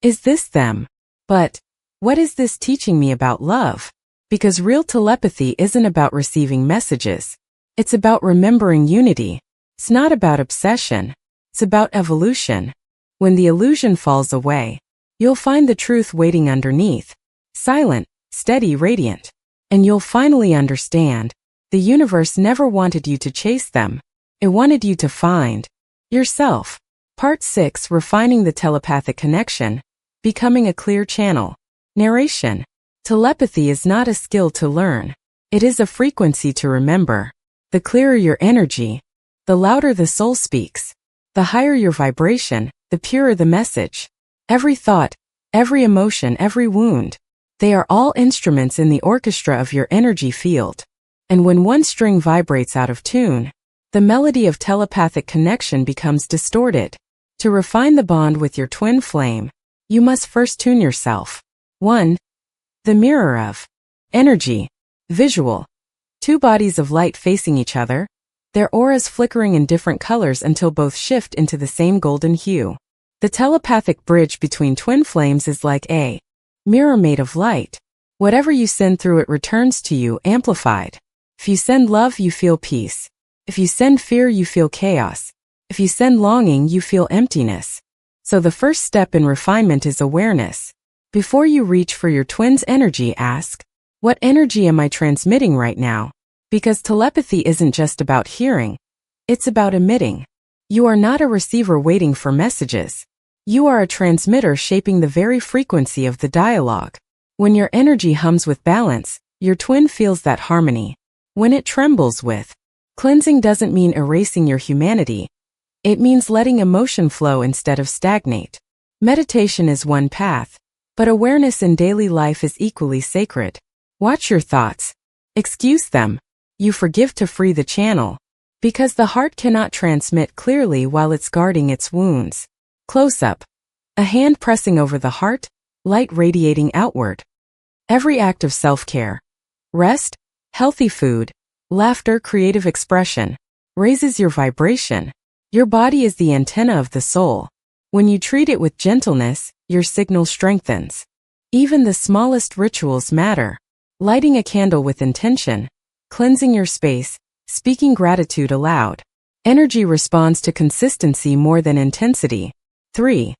Speaker 1: is this them? But, what is this teaching me about love? Because real telepathy isn't about receiving messages. It's about remembering unity. It's not about obsession. It's about evolution. When the illusion falls away, you'll find the truth waiting underneath. Silent, steady, radiant. And you'll finally understand. The universe never wanted you to chase them. It wanted you to find yourself. Part 6. Refining the telepathic connection. Becoming a clear channel. Narration. Telepathy is not a skill to learn. It is a frequency to remember. The clearer your energy, the louder the soul speaks. The higher your vibration, the purer the message. Every thought, every emotion, every wound, they are all instruments in the orchestra of your energy field. And when one string vibrates out of tune, the melody of telepathic connection becomes distorted. To refine the bond with your twin flame, you must first tune yourself. 1. The mirror of energy. Visual. Two bodies of light facing each other, their auras flickering in different colors until both shift into the same golden hue. The telepathic bridge between twin flames is like a mirror made of light. Whatever you send through it returns to you amplified. If you send love, you feel peace. If you send fear, you feel chaos. If you send longing, you feel emptiness. So the first step in refinement is awareness. Before you reach for your twin's energy, ask, what energy am I transmitting right now? Because telepathy isn't just about hearing. It's about emitting. You are not a receiver waiting for messages. You are a transmitter shaping the very frequency of the dialogue. When your energy hums with balance, your twin feels that harmony. When it trembles with cleansing doesn't mean erasing your humanity. It means letting emotion flow instead of stagnate. Meditation is one path, but awareness in daily life is equally sacred. Watch your thoughts. Excuse them. You forgive to free the channel. Because the heart cannot transmit clearly while it's guarding its wounds. Close up. A hand pressing over the heart, light radiating outward. Every act of self-care, rest, healthy food, laughter, creative expression, raises your vibration. Your body is the antenna of the soul. When you treat it with gentleness, your signal strengthens. Even the smallest rituals matter. Lighting a candle with intention, cleansing your space, speaking gratitude aloud. Energy responds to consistency more than intensity. 3.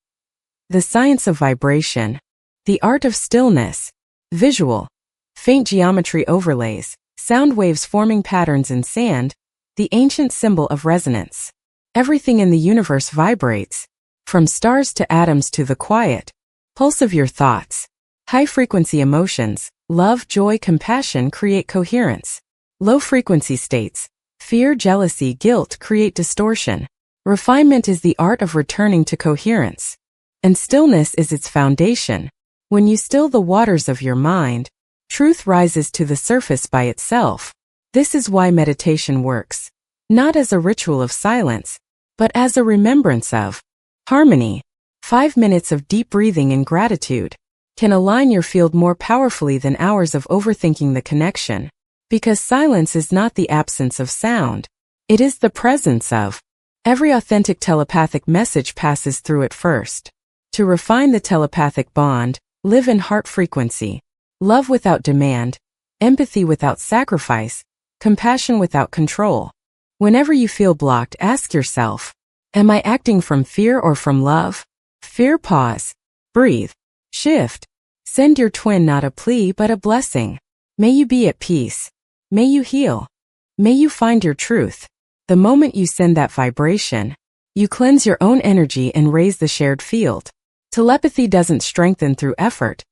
Speaker 1: The science of vibration. The art of stillness. Visual. Faint geometry overlays, sound waves forming patterns in sand, the ancient symbol of resonance. Everything in the universe vibrates, from stars to atoms to the quiet pulse of your thoughts. High-frequency emotions, love, joy, compassion create coherence. Low-frequency states, fear, jealousy, guilt create distortion. Refinement is the art of returning to coherence, and stillness is its foundation. When you still the waters of your mind, truth rises to the surface by itself. This is why meditation works, not as a ritual of silence, but as a remembrance of harmony. 5 minutes of deep breathing in gratitude can align your field more powerfully than hours of overthinking the connection. Because silence is not the absence of sound, it is the presence of. Every authentic telepathic message passes through it first. To refine the telepathic bond, live in heart frequency. Love without demand, empathy without sacrifice, compassion without control. Whenever you feel blocked, ask yourself, am I acting from fear or from love? Fear, pause. Breathe. Shift. Send your twin not a plea but a blessing. May you be at peace. May you heal. May you find your truth. The moment you send that vibration, you cleanse your own energy and raise the shared field. Telepathy doesn't strengthen through effort.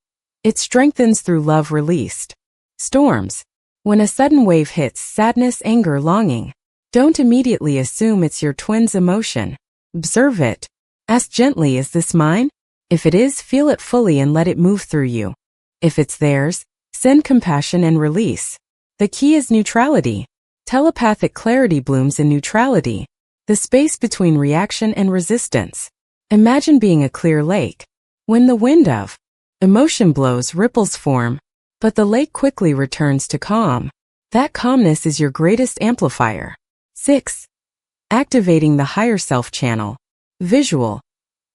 Speaker 1: It strengthens through love released. Storms. When a sudden wave hits, sadness, anger, longing, don't immediately assume it's your twin's emotion. Observe it. Ask gently, is this mine? If it is, feel it fully and let it move through you. If it's theirs, send compassion and release. The key is neutrality. Telepathic clarity blooms in neutrality, the space between reaction and resistance. Imagine being a clear lake. When the wind of emotion blows, ripples form, but the lake quickly returns to calm. That calmness is your greatest amplifier. 6. Activating the higher self channel. Visual.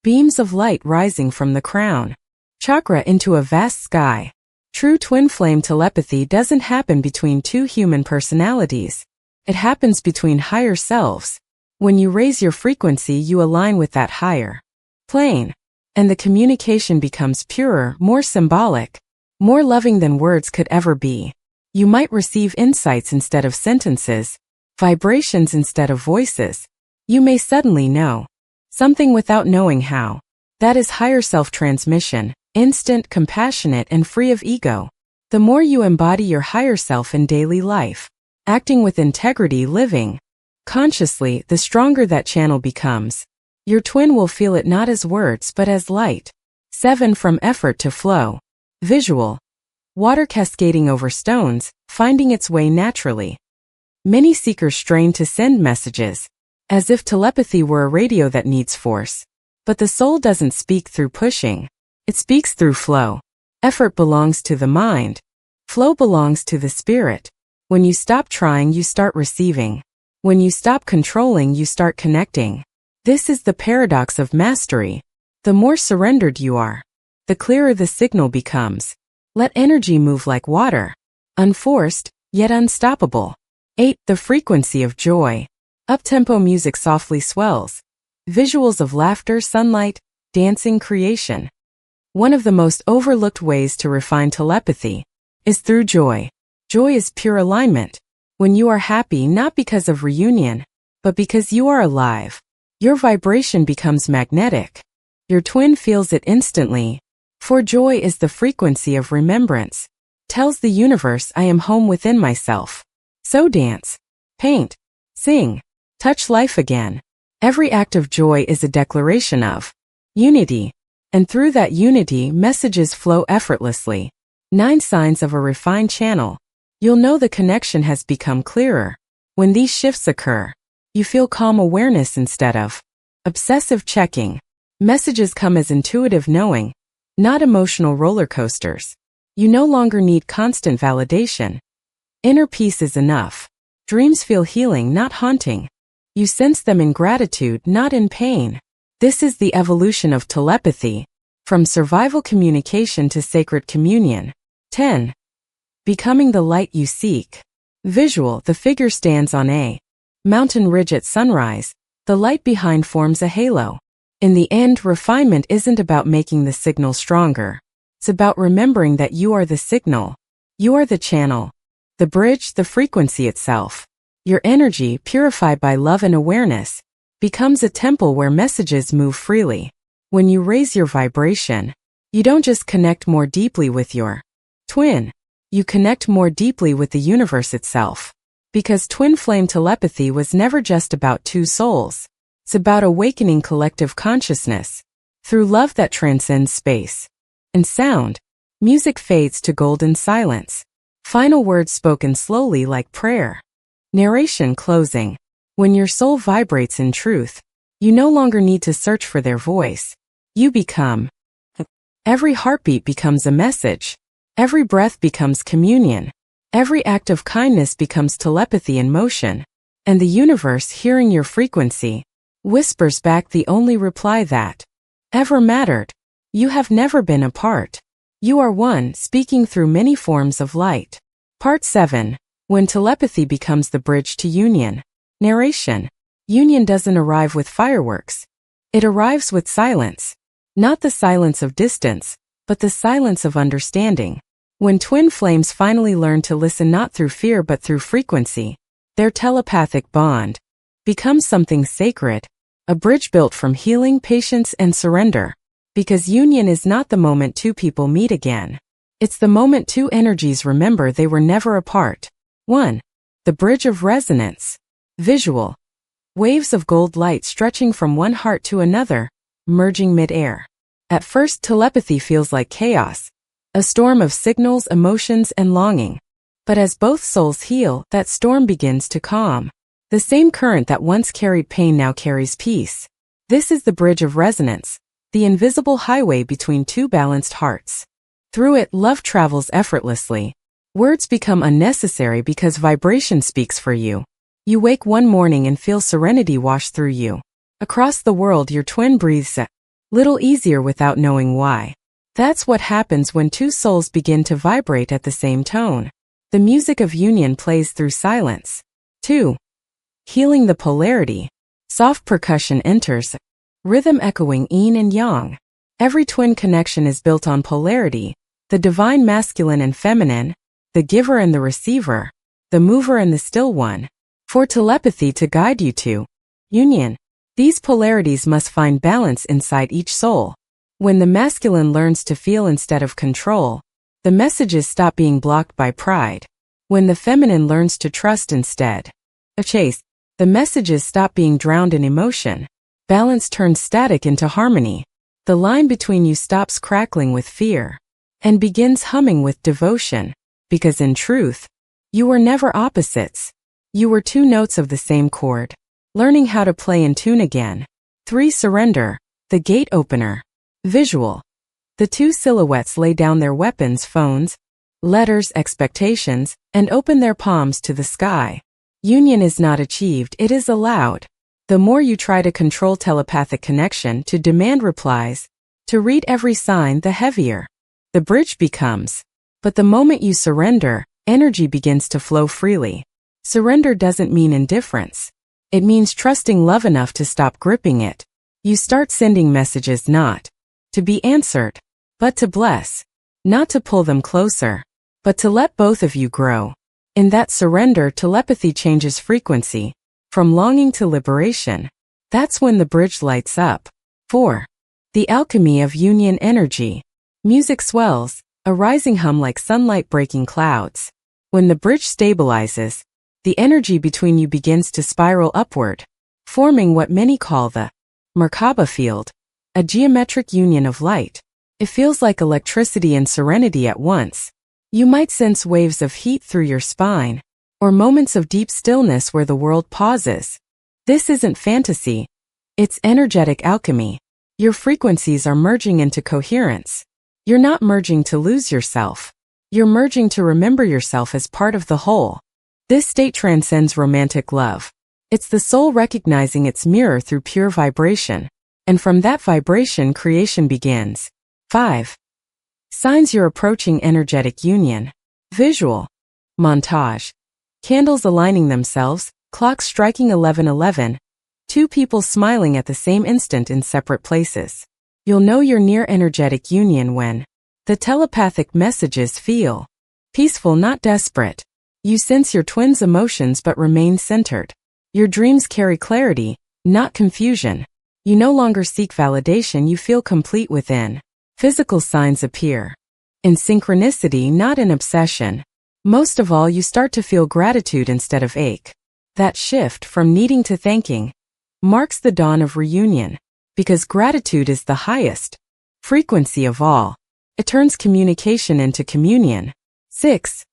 Speaker 1: Beams of light rising from the crown chakra into a vast sky. True twin flame telepathy doesn't happen between two human personalities. It happens between higher selves. When you raise your frequency, you align with that higher plane, and the communication becomes purer, more symbolic, more loving than words could ever be. You might receive insights instead of sentences, vibrations instead of voices. You may suddenly know something without knowing how. That is higher self-transmission, instant, compassionate, and free of ego. The more you embody your higher self in daily life, acting with integrity, living consciously, the stronger that channel becomes. Your twin will feel it not as words but as light. 7. From effort to flow. Visual. Water cascading over stones, finding its way naturally. Many seekers strain to send messages, as if telepathy were a radio that needs force. But the soul doesn't speak through pushing. It speaks through flow. Effort belongs to the mind. Flow belongs to the spirit. When you stop trying, you start receiving. When you stop controlling, you start connecting. This is the paradox of mastery. The more surrendered you are, the clearer the signal becomes. Let energy move like water, unforced, yet unstoppable. 8. The frequency of joy. Up-tempo music softly swells. Visuals of laughter, sunlight, dancing, creation. One of the most overlooked ways to refine telepathy is through joy. Joy is pure alignment. When you are happy, not because of reunion, but because you are alive, your vibration becomes magnetic. Your twin feels it instantly. For joy is the frequency of remembrance. Tells the universe, I am home within myself. So dance, paint, sing, touch life again. Every act of joy is a declaration of unity. And through that unity, messages flow effortlessly. 9 signs of a refined channel. You'll know the connection has become clearer. When these shifts occur, you feel calm awareness instead of obsessive checking. Messages come as intuitive knowing, not emotional roller coasters. You no longer need constant validation. Inner peace is enough. Dreams feel healing, not haunting. You sense them in gratitude, not in pain. This is the evolution of telepathy, from survival communication to sacred communion. 10. Becoming the light you seek. Visual. The figure stands on a mountain ridge at sunrise. The light behind forms a halo. In the end, refinement isn't about making the signal stronger. It's about remembering that you are the signal. You are the channel, the bridge, the frequency itself. Your energy, purified by love and awareness, becomes a temple where messages move freely. When you raise your vibration, you don't just connect more deeply with your twin, you connect more deeply with the universe itself. Because twin flame telepathy was never just about two souls. It's about awakening collective consciousness. Through love that transcends space and sound, music fades to golden silence. Final words spoken slowly like prayer. Narration closing. When your soul vibrates in truth, you no longer need to search for their voice. You become. Every heartbeat becomes a message. Every breath becomes communion. Every act of kindness becomes telepathy in motion. And the universe, hearing your frequency, whispers back the only reply that ever mattered. You have never been apart. You are one, speaking through many forms of light. Part 7. When telepathy becomes the bridge to union. Narration. Union doesn't arrive with fireworks. It arrives with silence. Not the silence of distance, but the silence of understanding. When twin flames finally learn to listen not through fear but through frequency, their telepathic bond becomes something sacred, a bridge built from healing, patience, and surrender. Because union is not the moment two people meet again. It's the moment two energies remember they were never apart. 1. The bridge of resonance. Visual. Waves of gold light stretching from one heart to another, merging mid-air. At first, telepathy feels like chaos, a storm of signals, emotions, and longing. But as both souls heal, that storm begins to calm. The same current that once carried pain now carries peace. This is the bridge of resonance, the invisible highway between two balanced hearts. Through it, love travels effortlessly. Words become unnecessary because vibration speaks for you. You wake one morning and feel serenity wash through you. Across the world, your twin breathes a little easier without knowing why. That's what happens when two souls begin to vibrate at the same tone. The music of union plays through silence. 2. Healing the polarity. Soft percussion enters, rhythm echoing yin and yang. Every twin connection is built on polarity, the divine masculine and feminine, the giver and the receiver, the mover and the still one. For telepathy to guide you to union, these polarities must find balance inside each soul. When the masculine learns to feel instead of control, the messages stop being blocked by pride. When the feminine learns to trust instead of chase, the messages stop being drowned in emotion. Balance turns static into harmony. The line between you stops crackling with fear and begins humming with devotion. Because in truth, you were never opposites. You were two notes of the same chord, learning how to play in tune again. 3. Surrender. The gate opener. Visual. The two silhouettes lay down their weapons, phones, letters, expectations, and open their palms to the sky. Union is not achieved, it is allowed. The more you try to control telepathic connection, to demand replies, to read every sign, the heavier the bridge becomes. But the moment you surrender, energy begins to flow freely. Surrender doesn't mean indifference. It means trusting love enough to stop gripping it. You start sending messages not to be answered, but to bless. Not to pull them closer, but to let both of you grow. In that surrender, telepathy changes frequency, from longing to liberation. That's when the bridge lights up. 4. The alchemy of union energy. Music swells, a rising hum like sunlight breaking clouds. When the bridge stabilizes, the energy between you begins to spiral upward, forming what many call the Merkaba field, a geometric union of light. It feels like electricity and serenity at once. You might sense waves of heat through your spine, or moments of deep stillness where the world pauses. This isn't fantasy. It's energetic alchemy. Your frequencies are merging into coherence. You're not merging to lose yourself. You're merging to remember yourself as part of the whole. This state transcends romantic love. It's the soul recognizing its mirror through pure vibration. And from that vibration, creation begins. 5. Signs you're approaching energetic union. Visual. Montage. Candles aligning themselves, clocks striking 11:11, two people smiling at the same instant in separate places. You'll know you're near energetic union when the telepathic messages feel peaceful, not desperate. You sense your twin's emotions but remain centered. Your dreams carry clarity, not confusion. You no longer seek validation, you feel complete within. Physical signs appear. In synchronicity, not in obsession. Most of all, you start to feel gratitude instead of ache. That shift from needing to thanking marks the dawn of reunion, because gratitude is the highest frequency of all. It turns communication into communion. 6.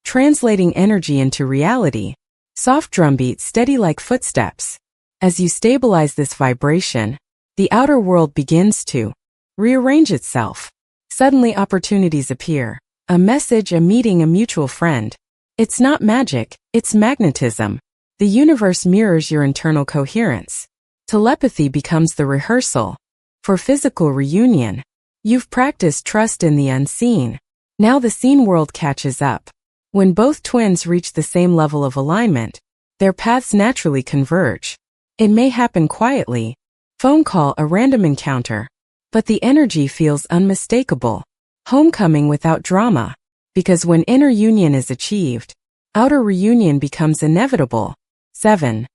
Speaker 1: Translating energy into reality. Soft drumbeat, steady like footsteps. As you stabilize this vibration, the outer world begins to rearrange itself. Suddenly opportunities appear. A message, a meeting, a mutual friend. It's not magic, it's magnetism. The universe mirrors your internal coherence. Telepathy becomes the rehearsal for physical reunion. You've practiced trust in the unseen. Now the seen world catches up. When both twins reach the same level of alignment, their paths naturally converge. It may happen quietly, phone call, a random encounter, but the energy feels unmistakable. Homecoming without drama, because when inner union is achieved, outer reunion becomes inevitable. 7.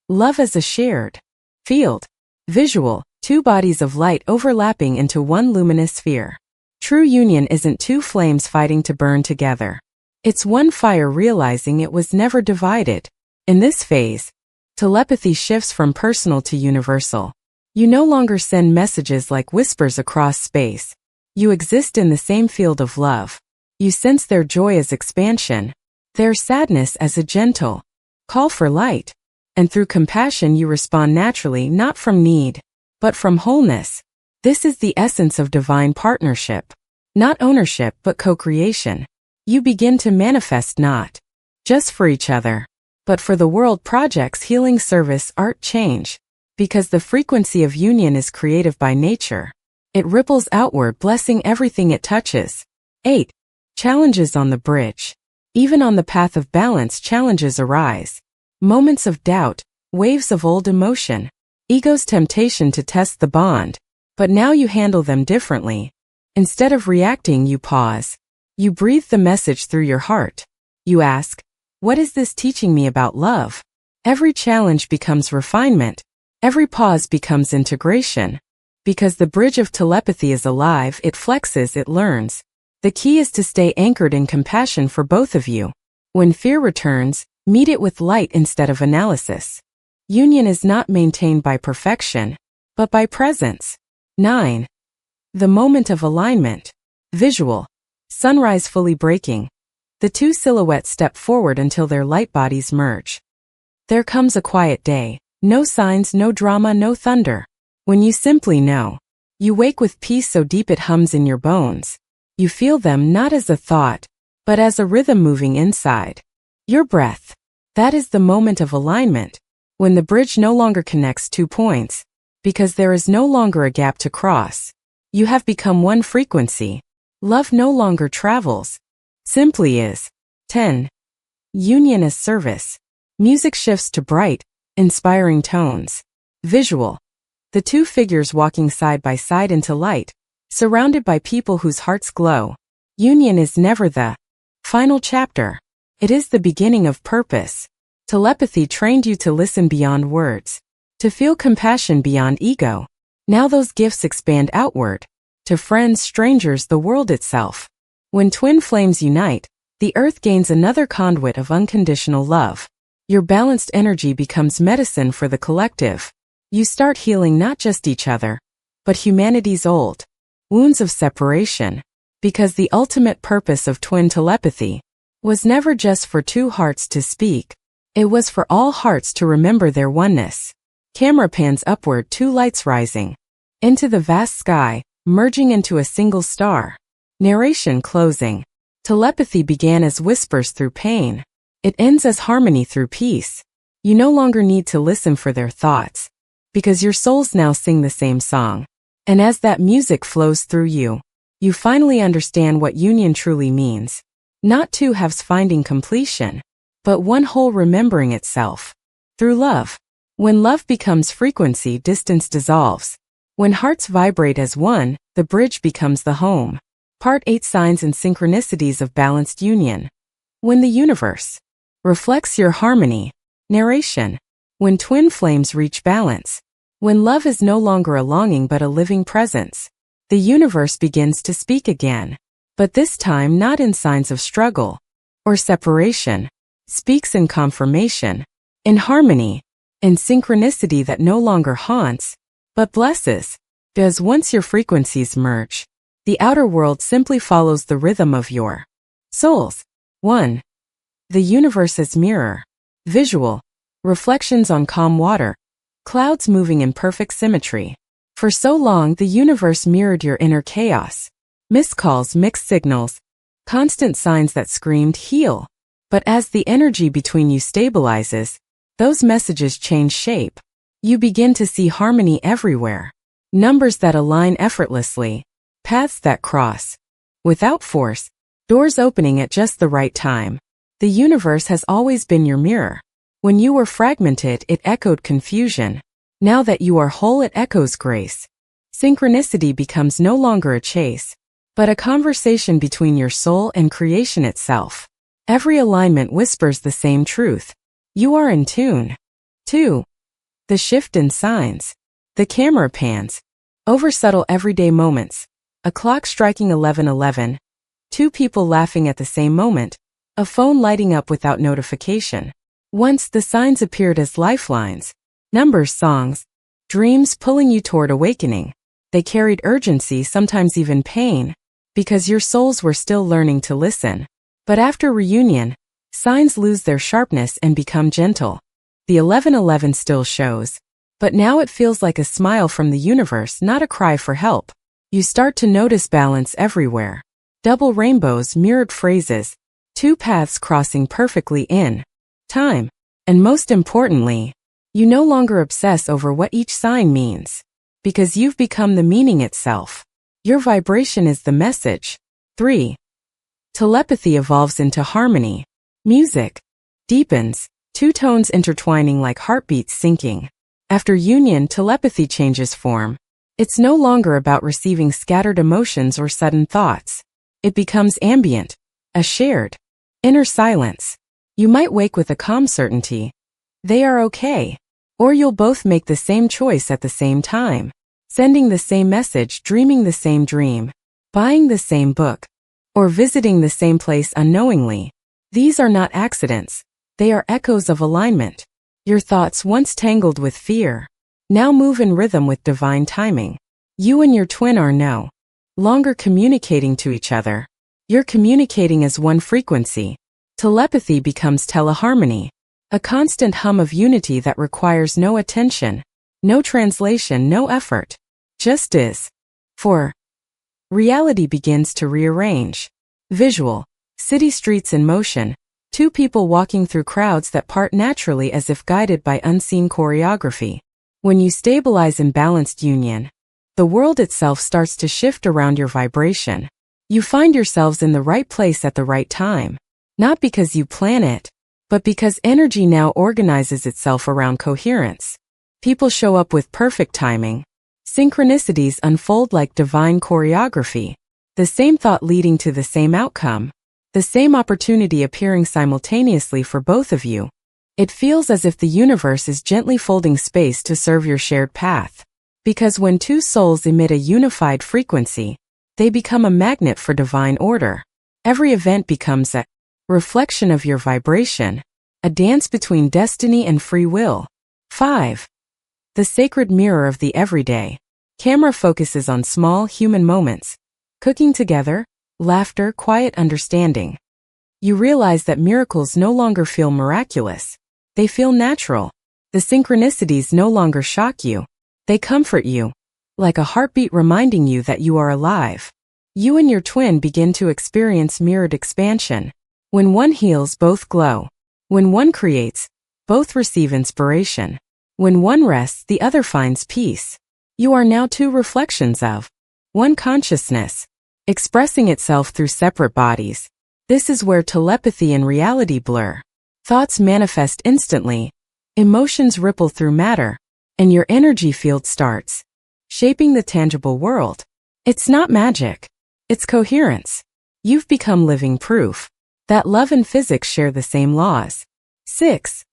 Speaker 1: Love as a shared field. Visual, two bodies of light overlapping into one luminous sphere. True union isn't two flames fighting to burn together. It's one fire realizing it was never divided. In this phase, telepathy shifts from personal to universal. You no longer send messages like whispers across space. You exist in the same field of love. You sense their joy as expansion, their sadness as a gentle call for light. And through compassion you respond naturally, not from need, but from wholeness. This is the essence of divine partnership. Not ownership, but co-creation. You begin to manifest not just for each other, but for the world. Projects, healing, service, art, change. Because the frequency of union is creative by nature. It ripples outward, blessing everything it touches. 8. Challenges on the bridge. Even on the path of balance, challenges arise. Moments of doubt, waves of old emotion, ego's temptation to test the bond. But now you handle them differently. Instead of reacting, you pause. You breathe the message through your heart. You ask, what is this teaching me about love? Every challenge becomes refinement. Every pause becomes integration. Because the bridge of telepathy is alive, it flexes, it learns. The key is to stay anchored in compassion for both of you. When fear returns, meet it with light instead of analysis. Union is not maintained by perfection, but by presence. 9. The moment of alignment. Visual. Sunrise fully breaking. The two silhouettes step forward until their light bodies merge. There comes a quiet day. No signs, no drama, no thunder. When you simply know. You wake with peace so deep it hums in your bones. You feel them not as a thought, but as a rhythm moving inside. Your breath. That is the moment of alignment. When the bridge no longer connects 2 points, because there is no longer a gap to cross. You have become one frequency. Love no longer travels. Simply is. 10. Union as service. Music shifts to bright, inspiring tones. Visual. The two figures walking side by side into light, surrounded by people whose hearts glow. Union is never the final chapter. It is the beginning of purpose. Telepathy trained you to listen beyond words, to feel compassion beyond ego. Now those gifts expand outward, to friends, strangers, the world itself. When twin flames unite, the earth gains another conduit of unconditional love. Your balanced energy becomes medicine for the collective. You start healing not just each other, but humanity's old wounds of separation. Because the ultimate purpose of twin telepathy was never just for two hearts to speak. It was for all hearts to remember their oneness. Camera pans upward, two lights rising into the vast sky, merging into a single star. Narration closing. Telepathy began as whispers through pain. It ends as harmony through peace. You no longer need to listen for their thoughts, because your souls now sing the same song. And as that music flows through you, you finally understand what union truly means. Not two halves finding completion, but one whole remembering itself. Through love. When love becomes frequency, distance dissolves. When hearts vibrate as one, the bridge becomes the home. Part 8. Signs and synchronicities of balanced union. When the universe reflects your harmony. Narration. When twin flames reach balance. When love is no longer a longing but a living presence. The universe begins to speak again. But this time not in signs of struggle or separation. Speaks in confirmation, in harmony, in synchronicity that no longer haunts, but blesses. Because once your frequencies merge, the outer world simply follows the rhythm of your souls. 1. The universe's mirror. Visual. Reflections on calm water. Clouds moving in perfect symmetry. For so long the universe mirrored your inner chaos. Missed calls, mixed signals, constant signs that screamed heal. But as the energy between you stabilizes, those messages change shape. You begin to see harmony everywhere. Numbers that align effortlessly. Paths that cross. Without force. Doors opening at just the right time. The universe has always been your mirror. When you were fragmented, it echoed confusion. Now that you are whole, it echoes grace. Synchronicity becomes no longer a chase, but a conversation between your soul and creation itself. Every alignment whispers the same truth. You are in tune. 2. The shift in signs. The camera pans. Over subtle everyday moments. A clock striking 11:11. Two people laughing at the same moment. A phone lighting up without notification. Once the signs appeared as lifelines. Numbers, songs, dreams pulling you toward awakening. They carried urgency, sometimes even pain, because your souls were still learning to listen. But after reunion, signs lose their sharpness and become gentle. The 11:11 still shows, but now it feels like a smile from the universe, not a cry for help. You start to notice balance everywhere. Double rainbows, mirrored phrases, two paths crossing perfectly in time. And most importantly, you no longer obsess over what each sign means, because you've become the meaning itself. Your vibration is the message. 3. Telepathy evolves into harmony. Music deepens, two tones intertwining like heartbeats syncing. After union, telepathy changes form. It's no longer about receiving scattered emotions or sudden thoughts. It becomes ambient, a shared inner silence. You might wake with a calm certainty. They are okay. Or you'll both make the same choice at the same time. Sending the same message, dreaming the same dream, buying the same book, or visiting the same place unknowingly. These are not accidents. They are echoes of alignment. Your thoughts, once tangled with fear, now move in rhythm with divine timing. You and your twin are no longer communicating to each other. You're communicating as one frequency. Telepathy becomes teleharmony, a constant hum of unity that requires no attention, no translation, no effort. Just is. 4. Reality begins to rearrange. Visual. City streets in motion. Two people walking through crowds that part naturally as if guided by unseen choreography. When you stabilize in balanced union, the world itself starts to shift around your vibration. You find yourselves in the right place at the right time. Not because you plan it, but because energy now organizes itself around coherence. People show up with perfect timing. Synchronicities unfold like divine choreography. The same thought leading to the same outcome. The same opportunity appearing simultaneously for both of you. It feels as if the universe is gently folding space to serve your shared path. Because when two souls emit a unified frequency, they become a magnet for divine order. Every event becomes a reflection of your vibration, a dance between destiny and free will. 5. The sacred mirror of the everyday. Camera focuses on small human moments. Cooking together, laughter, quiet understanding. You realize that miracles no longer feel miraculous. They feel natural. The synchronicities no longer shock you. They comfort you, like a heartbeat reminding you that you are alive. You and your twin begin to experience mirrored expansion. When one heals, both glow. When one creates, both receive inspiration. When one rests, the other finds peace. You are now two reflections of one consciousness, expressing itself through separate bodies. This is where telepathy and reality blur. Thoughts manifest instantly. Emotions ripple through matter. And your energy field starts shaping the tangible world. It's not magic. It's coherence. You've become living proof that love and physics share the same laws. 6.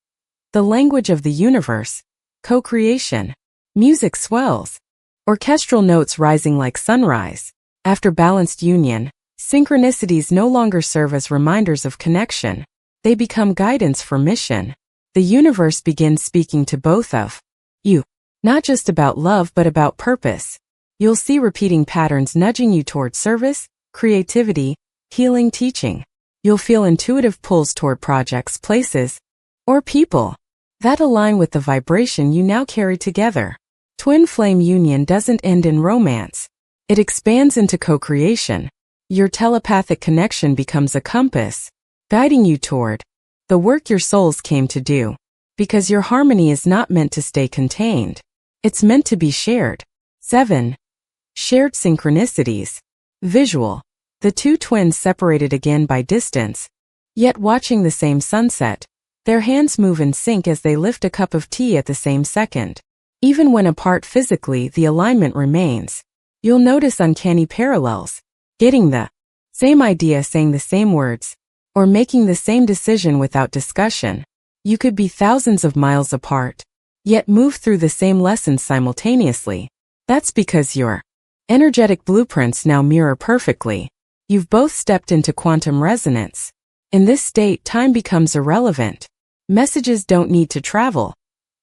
Speaker 1: The language of the universe. Co-creation. Music swells. Orchestral notes rising like sunrise. After balanced union, synchronicities no longer serve as reminders of connection. They become guidance for mission. The universe begins speaking to both of you. Not just about love but about purpose. You'll see repeating patterns nudging you toward service, creativity, healing, teaching. You'll feel intuitive pulls toward projects, places, or people that align with the vibration you now carry together. Twin flame union doesn't end in romance. It expands into co-creation. Your telepathic connection becomes a compass, guiding you toward the work your souls came to do. Because your harmony is not meant to stay contained. It's meant to be shared. 7. Shared synchronicities. Visual. The two twins separated again by distance, yet watching the same sunset. Their hands move in sync as they lift a cup of tea at the same second. Even when apart physically, the alignment remains. You'll notice uncanny parallels. Getting the same idea, saying the same words, or making the same decision without discussion. You could be thousands of miles apart, yet move through the same lessons simultaneously. That's because your energetic blueprints now mirror perfectly. You've both stepped into quantum resonance. In this state, time becomes irrelevant. Messages don't need to travel.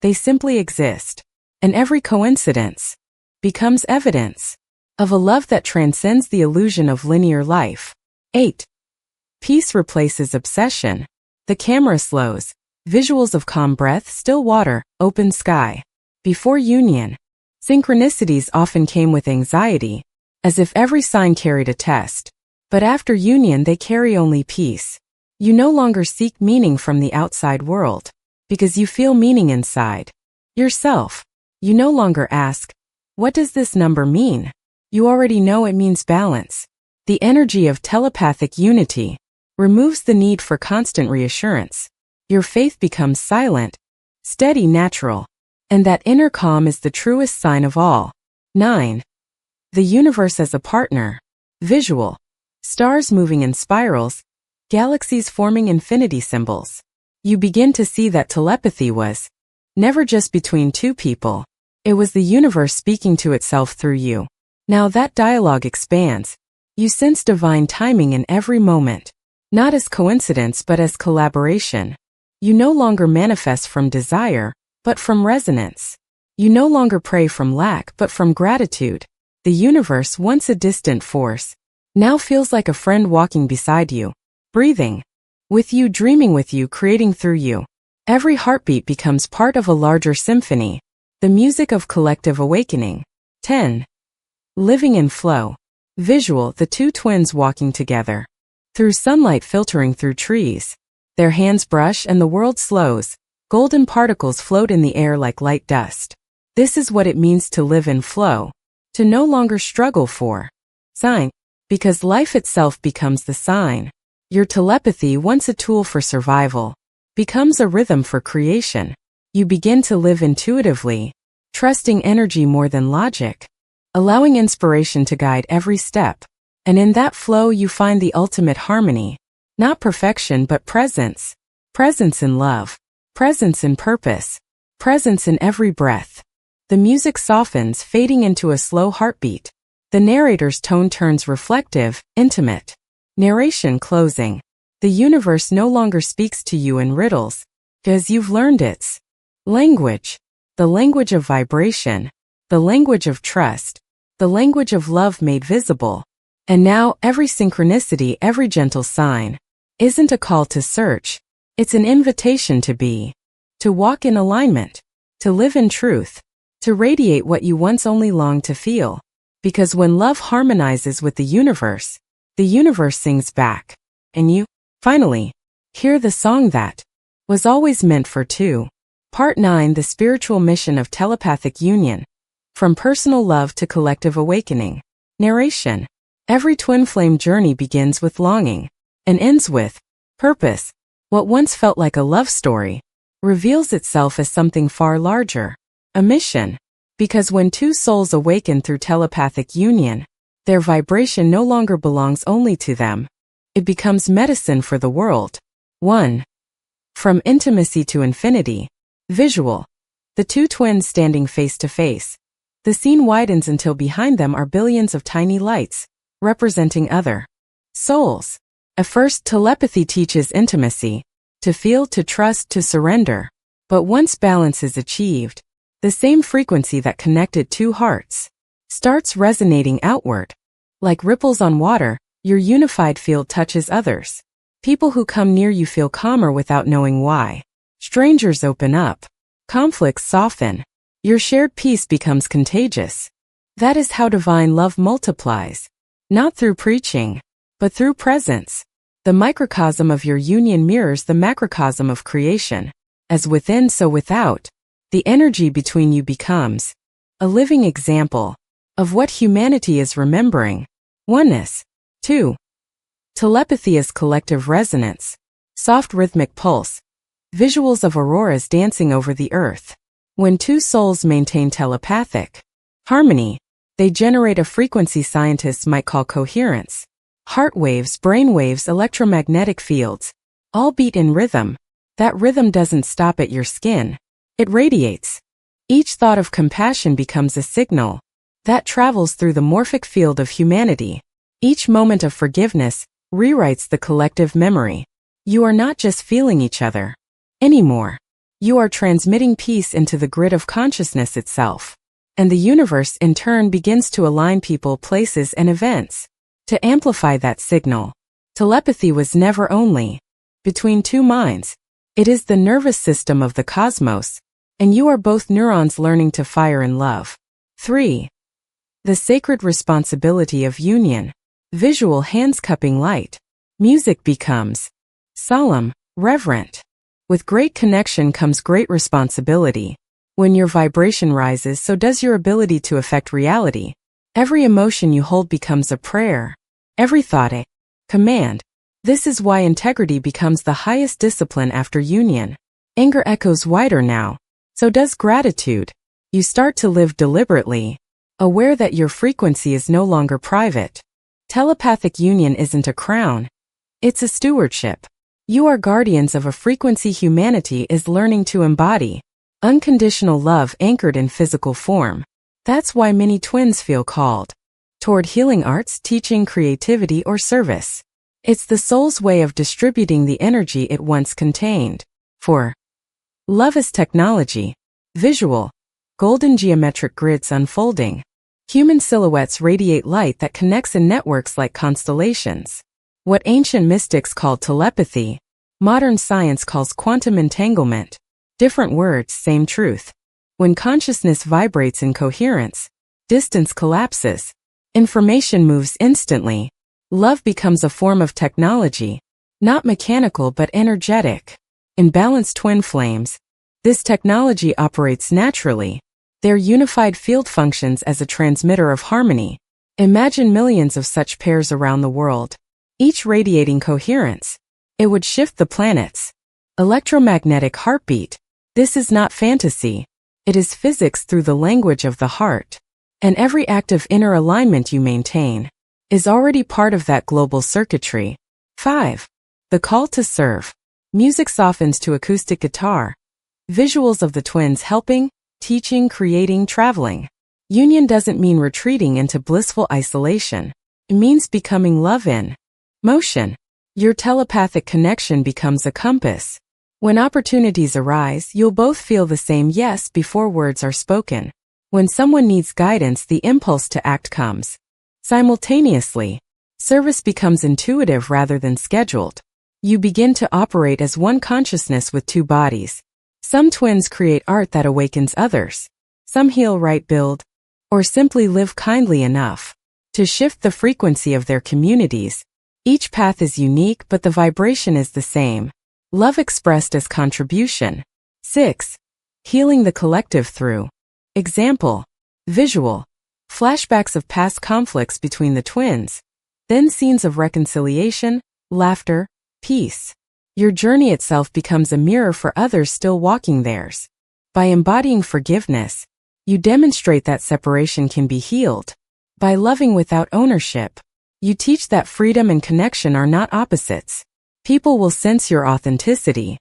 Speaker 1: They simply exist. And every coincidence becomes evidence of a love that transcends the illusion of linear life. 8. Peace replaces obsession. The camera slows. Visuals of calm breath, still water, open sky. Before union, synchronicities often came with anxiety, as if every sign carried a test. But after union, they carry only peace. You no longer seek meaning from the outside world, because you feel meaning inside yourself. You no longer ask, what does this number mean? You already know it means balance. The energy of telepathic unity removes the need for constant reassurance. Your faith becomes silent, steady, natural. And that inner calm is the truest sign of all. 9. The universe as a partner. Visual. Stars moving in spirals, galaxies forming infinity symbols. You begin to see that telepathy was never just between two people. It was the universe speaking to itself through you. Now that dialogue expands. You sense divine timing in every moment. Not as coincidence but as collaboration. You no longer manifest from desire, but from resonance. You no longer pray from lack but from gratitude. The universe, once a distant force, now feels like a friend walking beside you, breathing with you, dreaming with you, creating through you. Every heartbeat becomes part of a larger symphony, the music of collective awakening. 10. Living in flow. Visual. The two twins walking together. Through sunlight filtering through trees. Their hands brush and the world slows. Golden particles float in the air like light dust. This is what it means to live in flow. To no longer struggle for sign. Because life itself becomes the sign. Your telepathy, once a tool for survival, becomes a rhythm for creation. You begin to live intuitively, trusting energy more than logic, allowing inspiration to guide every step. And in that flow you find the ultimate harmony. Not perfection but presence. Presence in love. Presence in purpose. Presence in every breath. The music softens, fading into a slow heartbeat. The narrator's tone turns reflective, intimate. Narration closing. The universe no longer speaks to you in riddles, because you've learned its language. The language of vibration. The language of trust. The language of love made visible. And now, every synchronicity, every gentle sign, isn't a call to search. It's an invitation to be. To walk in alignment. To live in truth. To radiate what you once only longed to feel. Because when love harmonizes with the universe sings back. And you, finally, hear the song that was always meant for two. Part 9. The spiritual mission of telepathic union. From personal love to collective awakening. Narration. Every twin flame journey begins with longing and ends with purpose. What once felt like a love story reveals itself as something far larger. A mission. Because when two souls awaken through telepathic union, their vibration no longer belongs only to them. It becomes medicine for the world. 1. From intimacy to infinity. Visual. The two twins standing face to face. The scene widens until behind them are billions of tiny lights, representing other souls. At first, telepathy teaches intimacy, to feel, to trust, to surrender. But once balance is achieved, the same frequency that connected two hearts starts resonating outward. Like ripples on water, your unified field touches others. People who come near you feel calmer without knowing why. Strangers open up. Conflicts soften. Your shared peace becomes contagious. That is how divine love multiplies. Not through preaching, but through presence. The microcosm of your union mirrors the macrocosm of creation. As within, so without. The energy between you becomes a living example of what humanity is remembering. Oneness. 2. Telepathy is collective resonance. Soft rhythmic pulse. Visuals of auroras dancing over the earth. When two souls maintain telepathic harmony, they generate a frequency scientists might call coherence. Heart waves, brain waves, electromagnetic fields, all beat in rhythm. That rhythm doesn't stop at your skin. It radiates. Each thought of compassion becomes a signal that travels through the morphic field of humanity. Each moment of forgiveness rewrites the collective memory. You are not just feeling each other anymore. You are transmitting peace into the grid of consciousness itself. And the universe in turn begins to align people, places, and events to amplify that signal. Telepathy was never only between two minds. It is the nervous system of the cosmos, and you are both neurons learning to fire in love. 3. The sacred responsibility of union. Visual hands cupping light. Music becomes solemn, reverent. With great connection comes great responsibility. When your vibration rises, so does your ability to affect reality. Every emotion you hold becomes a prayer. Every thought a command. This is why integrity becomes the highest discipline after union. Anger echoes wider now. So does gratitude. You start to live deliberately, aware that your frequency is no longer private. Telepathic union isn't a crown. It's a stewardship. You are guardians of a frequency humanity is learning to embody. Unconditional love anchored in physical form. That's why many twins feel called toward healing arts, teaching, creativity, or service. It's the soul's way of distributing the energy it once contained. 4. Love is technology. Visual. Golden geometric grids unfolding. Human silhouettes radiate light that connects in networks like constellations. What ancient mystics called telepathy, modern science calls quantum entanglement. Different words, same truth. When consciousness vibrates in coherence, distance collapses. Information moves instantly. Love becomes a form of technology, not mechanical but energetic. In balanced twin flames, this technology operates naturally. Their unified field functions as a transmitter of harmony. Imagine millions of such pairs around the world, each radiating coherence. It would shift the planets. Electromagnetic heartbeat. This is not fantasy. It is physics through the language of the heart. And every act of inner alignment you maintain is already part of that global circuitry. 5. The call to serve. Music softens to acoustic guitar. Visuals of the twins helping, teaching, creating, traveling. Union doesn't mean retreating into blissful isolation. It means becoming love in motion. Your telepathic connection becomes a compass. When opportunities arise, you'll both feel the same yes before words are spoken. When someone needs guidance, the impulse to act comes. Simultaneously, service becomes intuitive rather than scheduled. You begin to operate as one consciousness with two bodies. Some twins create art that awakens others. Some heal, write, build, or simply live kindly enough to shift the frequency of their communities. Each path is unique, but the vibration is the same. Love expressed as contribution. 6. Healing the collective through example. Visual. Flashbacks of past conflicts between the twins. Then scenes of reconciliation, laughter, peace. Your journey itself becomes a mirror for others still walking theirs. By embodying forgiveness, you demonstrate that separation can be healed. By loving without ownership, you teach that freedom and connection are not opposites. People will sense your authenticity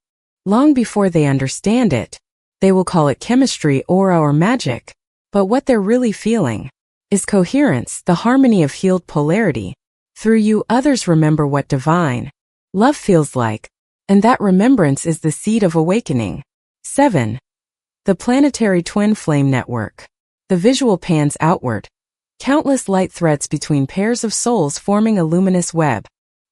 Speaker 1: long before they understand it. They will call it chemistry, aura, or magic. But what they're really feeling is coherence, the harmony of healed polarity. Through you, others remember what divine love feels like, and that remembrance is the seed of awakening. 7. The planetary twin flame network. The visual pans outward. Countless light threads between pairs of souls forming a luminous web.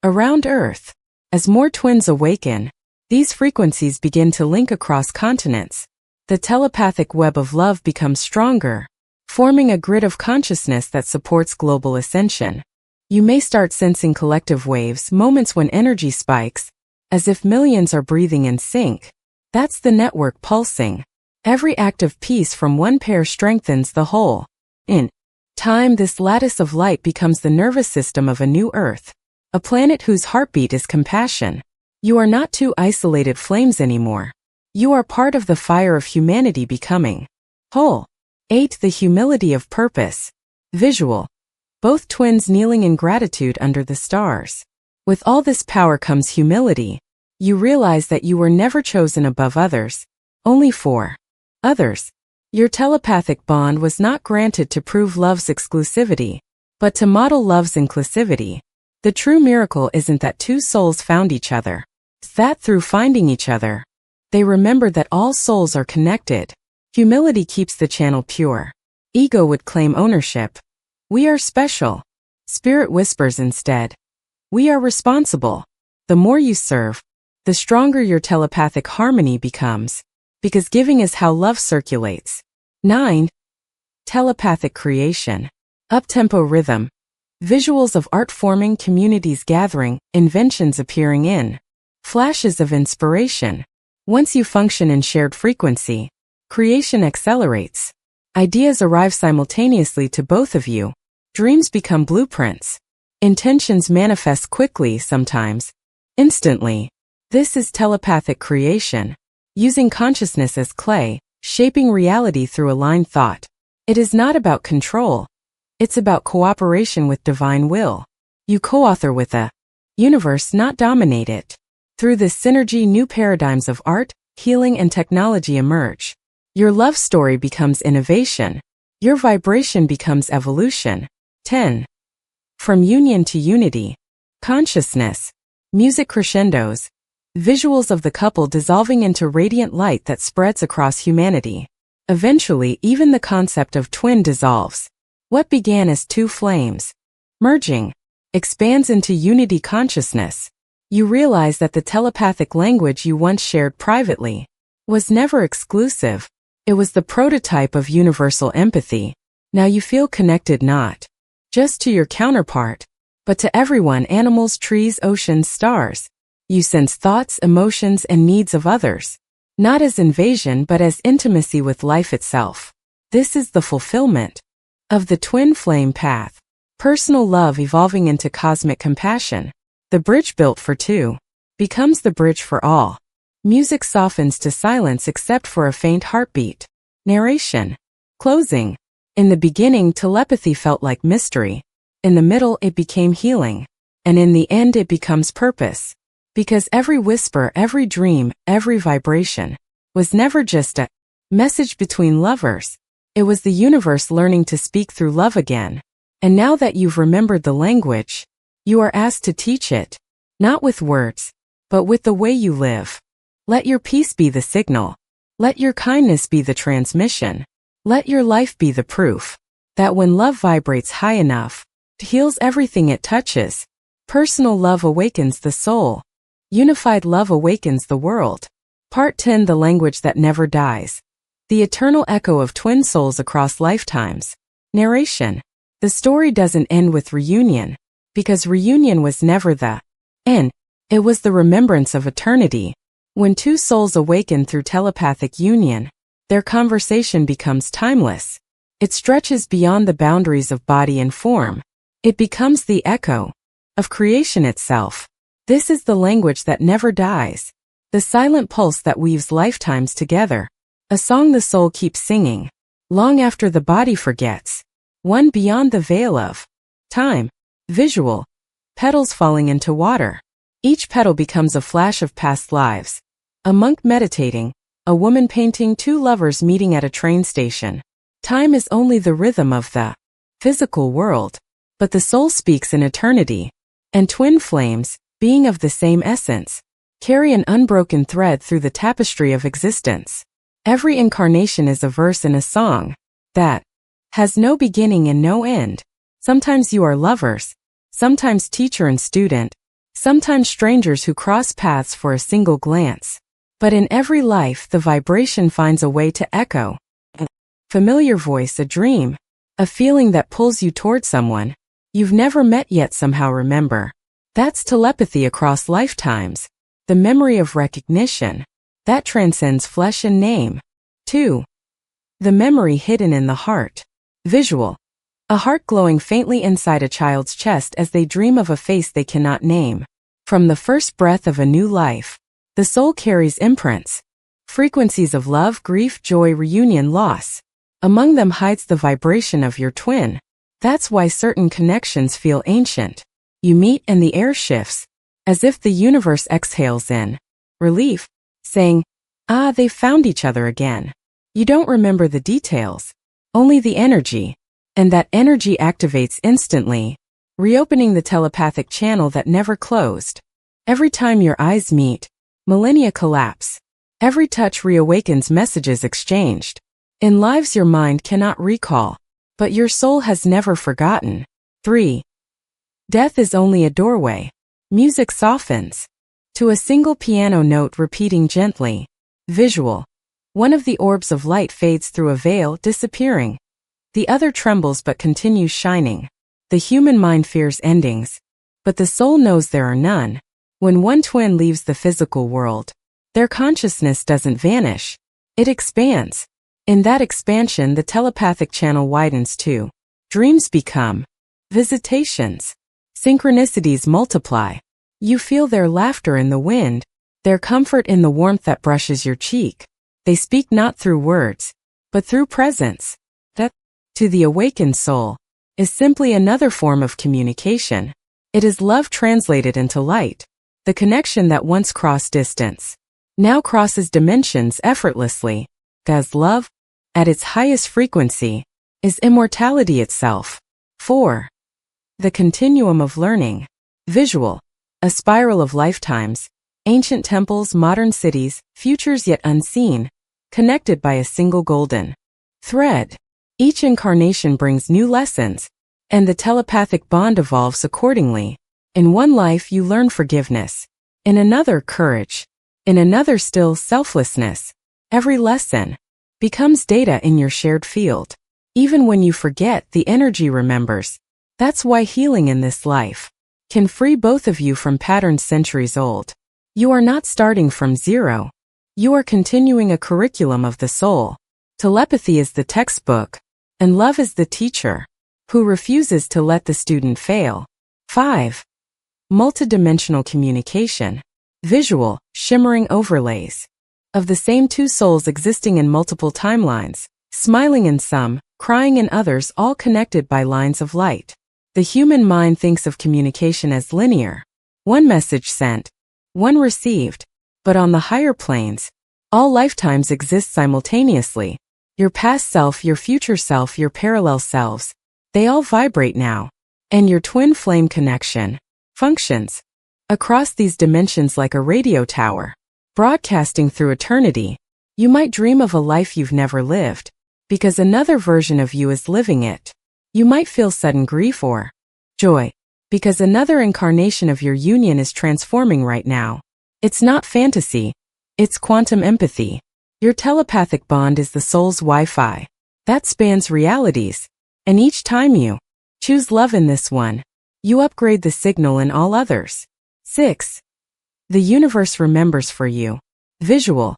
Speaker 1: Around Earth, as more twins awaken, these frequencies begin to link across continents. The telepathic web of love becomes stronger, forming a grid of consciousness that supports global ascension. You may start sensing collective waves, moments when energy spikes, as if millions are breathing in sync. That's the network pulsing. Every act of peace from one pair strengthens the whole. In time, this lattice of light becomes the nervous system of a new Earth, a planet whose heartbeat is compassion. You are not two isolated flames anymore. You are part of the fire of humanity becoming whole. 8. The humility of purpose. Visual. Both twins kneeling in gratitude under the stars. With all this power comes humility. You realize that you were never chosen above others, only for others. Your telepathic bond was not granted to prove love's exclusivity, but to model love's inclusivity. The true miracle isn't that two souls found each other. It's that through finding each other, they remember that all souls are connected. Humility keeps the channel pure. Ego would claim ownership. We are special. Spirit whispers instead. We are responsible. The more you serve, the stronger your telepathic harmony becomes, because giving is how love circulates. 9. Telepathic creation. Up-tempo rhythm. Visuals of art forming, communities gathering, inventions appearing in flashes of inspiration. Once you function in shared frequency, creation accelerates. Ideas arrive simultaneously to both of you. Dreams become blueprints. Intentions manifest quickly, sometimes instantly. This is telepathic creation, using consciousness as clay, shaping reality through aligned thought. It is not about control. It's about cooperation with divine will. You co-author with a universe, not dominate it. Through this synergy, new paradigms of art, healing, and technology emerge. Your love story becomes innovation. Your vibration becomes evolution. 10. From union to unity. Consciousness. Music crescendos. Visuals of the couple dissolving into radiant light that spreads across humanity. Eventually, even the concept of twin dissolves. What began as two flames merging expands into unity consciousness. You realize that the telepathic language you once shared privately was never exclusive. It was the prototype of universal empathy. Now you feel connected not just to your counterpart, but to everyone, animals, trees, oceans, stars. You sense thoughts, emotions, and needs of others, not as invasion but as intimacy with life itself. This is the fulfillment of the twin flame path. Personal love evolving into cosmic compassion. The bridge built for two becomes the bridge for all. Music softens to silence except for a faint heartbeat. Narration. Closing. In the beginning, telepathy felt like mystery. In the middle, it became healing. And in the end, it becomes purpose. Because every whisper, every dream, every vibration was never just a message between lovers. It was the universe learning to speak through love again. And now that you've remembered the language, you are asked to teach it, not with words, but with the way you live. Let your peace be the signal. Let your kindness be the transmission. Let your life be the proof that when love vibrates high enough, it heals everything it touches. Personal love awakens the soul. Unified love awakens the world. Part 10. The language that never dies. The eternal echo of twin souls across lifetimes. Narration. The story doesn't end with reunion, because reunion was never the end. It was the remembrance of eternity. When two souls awaken through telepathic union, their conversation becomes timeless. It stretches beyond the boundaries of body and form. It becomes the echo of creation itself. This is the language that never dies. The silent pulse that weaves lifetimes together. A song the soul keeps singing, long after the body forgets. One beyond the veil of time. Visual. Petals falling into water. Each petal becomes a flash of past lives. A monk meditating, A woman painting two lovers meeting at a train station. Time is only the rhythm of the physical world, but the soul speaks in eternity. And twin flames, being of the same essence, carry an unbroken thread through the tapestry of existence. Every incarnation is a verse in a song that has no beginning and no end. Sometimes you are lovers, sometimes teacher and student, sometimes strangers who cross paths for a single glance. But in every life the vibration finds a way to echo. A familiar voice, a dream, a feeling that pulls you toward someone you've never met yet somehow remember. That's telepathy across lifetimes. The memory of recognition that transcends flesh and name. 2. The memory hidden in the heart. Visual. A heart glowing faintly inside a child's chest as they dream of a face they cannot name. From the first breath of a new life, the soul carries imprints, frequencies of love, grief, joy, reunion, loss. Among them hides the vibration of your twin. That's why certain connections feel ancient. You meet and the air shifts, as if the universe exhales in relief, saying, "Ah, they found each other again." You don't remember the details, only the energy, and that energy activates instantly, reopening the telepathic channel that never closed. Every time your eyes meet, millennia collapse. Every touch reawakens messages exchanged. In lives your mind cannot recall, but your soul has never forgotten. 3. Death is only a doorway. Music softens to a single piano note repeating gently. Visual. One of the orbs of light fades through a veil, disappearing. The other trembles but continues shining. The human mind fears endings, but the soul knows there are none. When one twin leaves the physical world, their consciousness doesn't vanish. It expands. In that expansion, the telepathic channel widens too. Dreams become visitations. Synchronicities multiply. You feel their laughter in the wind, their comfort in the warmth that brushes your cheek. They speak not through words, but through presence. That, to the awakened soul, is simply another form of communication. It is love translated into light. The connection that once crossed distance now crosses dimensions effortlessly, because love, at its highest frequency, is immortality itself. 4. The continuum of learning. Visual. A spiral of lifetimes, ancient temples, modern cities, futures yet unseen, connected by a single golden thread. Each incarnation brings new lessons, and the telepathic bond evolves accordingly. In one life you learn forgiveness, in another courage, in another still selflessness. Every lesson becomes data in your shared field. Even when you forget, the energy remembers. That's why healing in this life can free both of you from patterns centuries old. You are not starting from zero. You are continuing a curriculum of the soul. Telepathy is the textbook, and love is the teacher, who refuses to let the student fail. 5. Multidimensional communication. Visual, shimmering overlays of the same two souls existing in multiple timelines, smiling in some, crying in others, all connected by lines of light. The human mind thinks of communication as linear. One message sent, one received. But on the higher planes, all lifetimes exist simultaneously. Your past self, your future self, your parallel selves, they all vibrate now. And your twin flame connection functions across these dimensions like a radio tower, broadcasting through eternity. You might dream of a life you've never lived, because another version of you is living it. You might feel sudden grief or joy, because another incarnation of your union is transforming right now. It's not fantasy, it's quantum empathy. Your telepathic bond is the soul's Wi-Fi that spans realities, and each time you choose love in this one, you upgrade the signal in all others. 6. The universe remembers for you. Visual.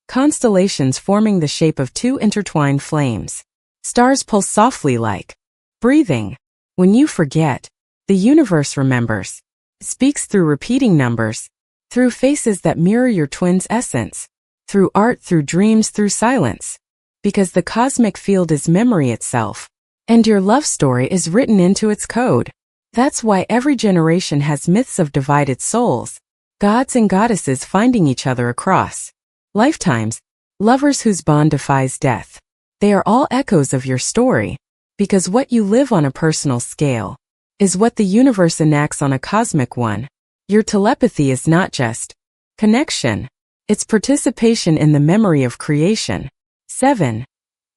Speaker 1: Constellations forming the shape of two intertwined flames. Stars pulse softly like breathing. When you forget, the universe remembers. It speaks through repeating numbers, through faces that mirror your twin's essence, through art, through dreams, through silence. Because the cosmic field is memory itself, and your love story is written into its code. That's why every generation has myths of divided souls, gods and goddesses finding each other across lifetimes. Lovers whose bond defies death. They are all echoes of your story, because what you live on a personal scale is what the universe enacts on a cosmic one. Your telepathy is not just connection, it's participation in the memory of creation. 7.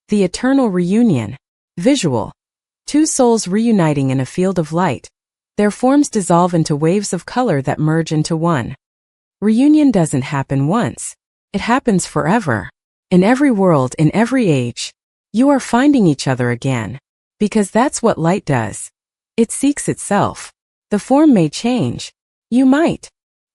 Speaker 1: The eternal reunion. Visual. Two souls reuniting in a field of light. Their forms dissolve into waves of color that merge into one. Reunion doesn't happen once. It happens forever. In every world, in every age, you are finding each other again. Because that's what light does. It seeks itself. The form may change. You might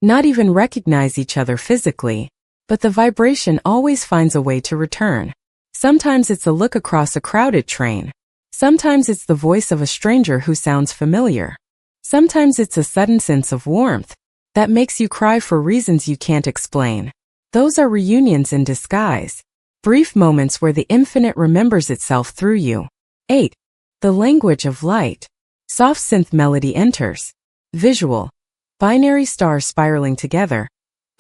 Speaker 1: not even recognize each other physically, but the vibration always finds a way to return. Sometimes it's a look across a crowded train. Sometimes it's the voice of a stranger who sounds familiar. Sometimes it's a sudden sense of warmth that makes you cry for reasons you can't explain. Those are reunions in disguise. Brief moments where the infinite remembers itself through you. 8. The language of light. Soft synth melody enters. Visual. Binary stars spiraling together.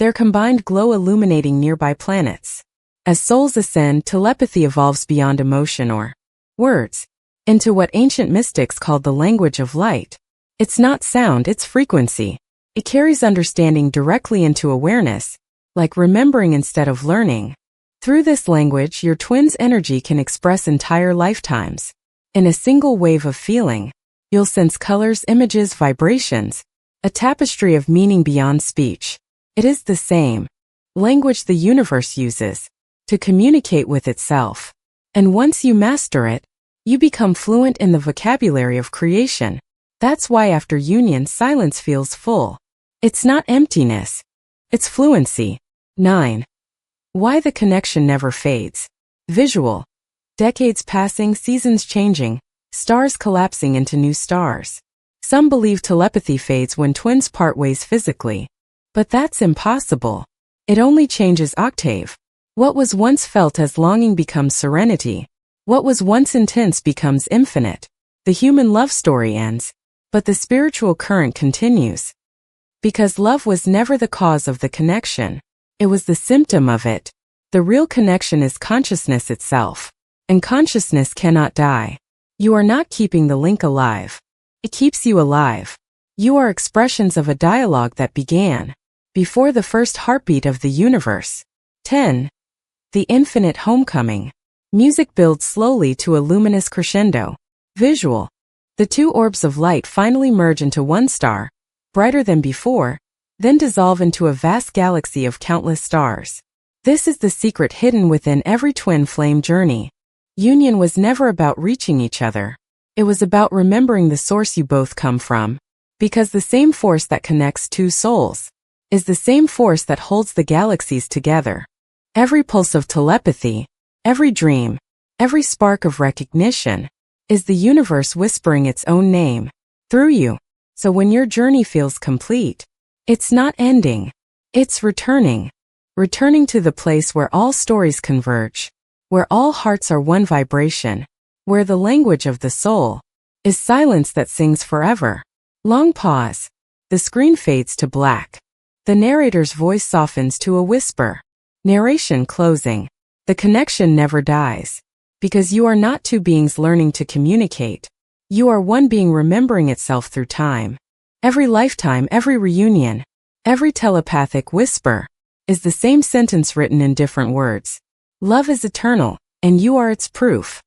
Speaker 1: Their combined glow illuminating nearby planets. As souls ascend, telepathy evolves beyond emotion or words into what ancient mystics called the language of light. It's not sound, it's frequency. It carries understanding directly into awareness, like remembering instead of learning. Through this language, your twin's energy can express entire lifetimes. In a single wave of feeling, you'll sense colors, images, vibrations, a tapestry of meaning beyond speech. It is the same language the universe uses to communicate with itself. And once you master it, you become fluent in the vocabulary of creation. That's why after union, silence feels full. It's not emptiness. It's fluency. 9. Why the connection never fades. Visual. Decades passing, seasons changing, stars collapsing into new stars. Some believe telepathy fades when twins part ways physically. But that's impossible. It only changes octave. What was once felt as longing becomes serenity. What was once intense becomes infinite. The human love story ends, but the spiritual current continues. Because love was never the cause of the connection. It was the symptom of it. The real connection is consciousness itself. And consciousness cannot die. You are not keeping the link alive. It keeps you alive. You are expressions of a dialogue that began before the first heartbeat of the universe. 10. The infinite homecoming. Music builds slowly to a luminous crescendo. Visual. The two orbs of light finally merge into one star, brighter than before, then dissolve into a vast galaxy of countless stars. This is the secret hidden within every twin flame journey. Union was never about reaching each other. It was about remembering the source you both come from. Because the same force that connects two souls is the same force that holds the galaxies together. Every pulse of telepathy, every dream, every spark of recognition is the universe whispering its own name through you. So when your journey feels complete, it's not ending. It's returning. Returning to the place where all stories converge, where all hearts are one vibration, where the language of the soul is silence that sings forever. Long pause. The screen fades to black. The narrator's voice softens to a whisper. Narration closing. The connection never dies. Because you are not two beings learning to communicate. You are one being remembering itself through time. Every lifetime, every reunion, every telepathic whisper is the same sentence written in different words. Love is eternal, and you are its proof.